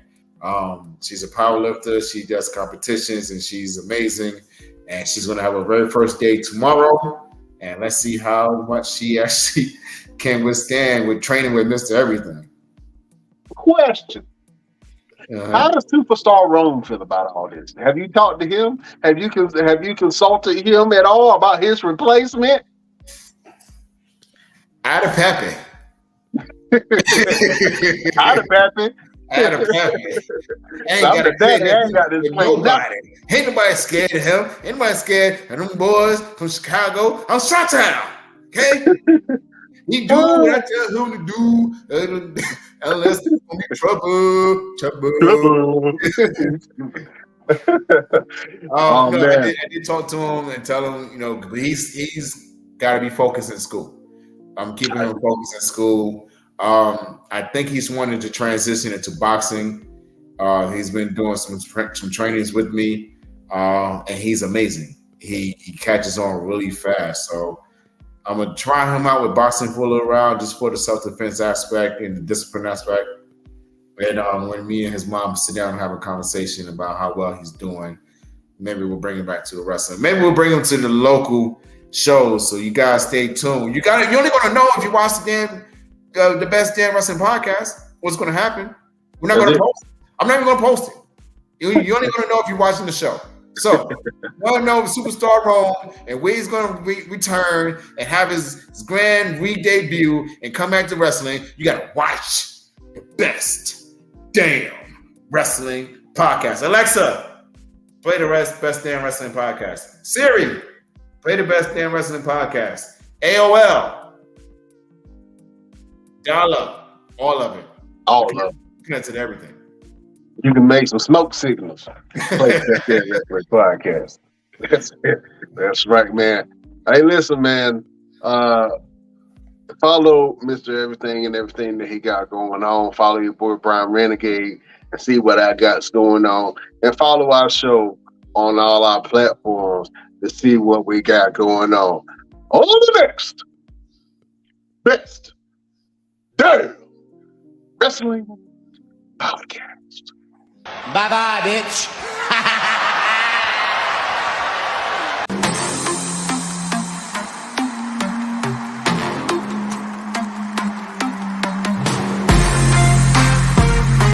She's a power lifter. She does competitions, and she's amazing. And she's going to have her very first day tomorrow. And let's see how much she actually can withstand with training with Mr. Everything. Question. How does Superstar Rome feel about all this? Have you talked to him? Have you consulted him at all about his replacement? Ada Pepe. Ada Pepe. Ada Pepe. Ain't nobody scared of him. Ain't nobody scared of them boys from Chicago. I'm Chi-Town. Okay? He do what I tell him to do, unless it's gonna be trouble. I did talk to him and tell him, you know, he's got to be focused in school. I'm keeping him focused in school. I think he's wanted to transition into boxing. He's been doing some trainings with me, and he's amazing. He catches on really fast. So I'm gonna try him out with boxing for a little while, just for the self-defense aspect and the discipline aspect. And when me and his mom sit down and have a conversation about how well he's doing, maybe we'll bring him back to the wrestling. Maybe we'll bring him to the local shows. So you guys stay tuned. You're only gonna know if you watch the best damn wrestling podcast. What's gonna happen? We're not gonna post it. I'm not even gonna post it. You're only gonna know if you're watching the show. So, want to know Superstar Rome and where he's going to return and have his grand re-debut and come back to wrestling. You got to watch the best damn wrestling podcast. Alexa, play the best damn wrestling podcast. Siri, play the best damn wrestling podcast. AOL, dial up, all of it. All of it. Connected to everything. You can make some smoke signals. Play that podcast. That's it. That's right, man. Hey, listen, man. Follow Mr. Everything and everything that he got going on. Follow your boy Brian Renegade and see what I got going on. And follow our show on all our platforms to see what we got going on. On the next best damn wrestling podcast. Bye-bye, bitch.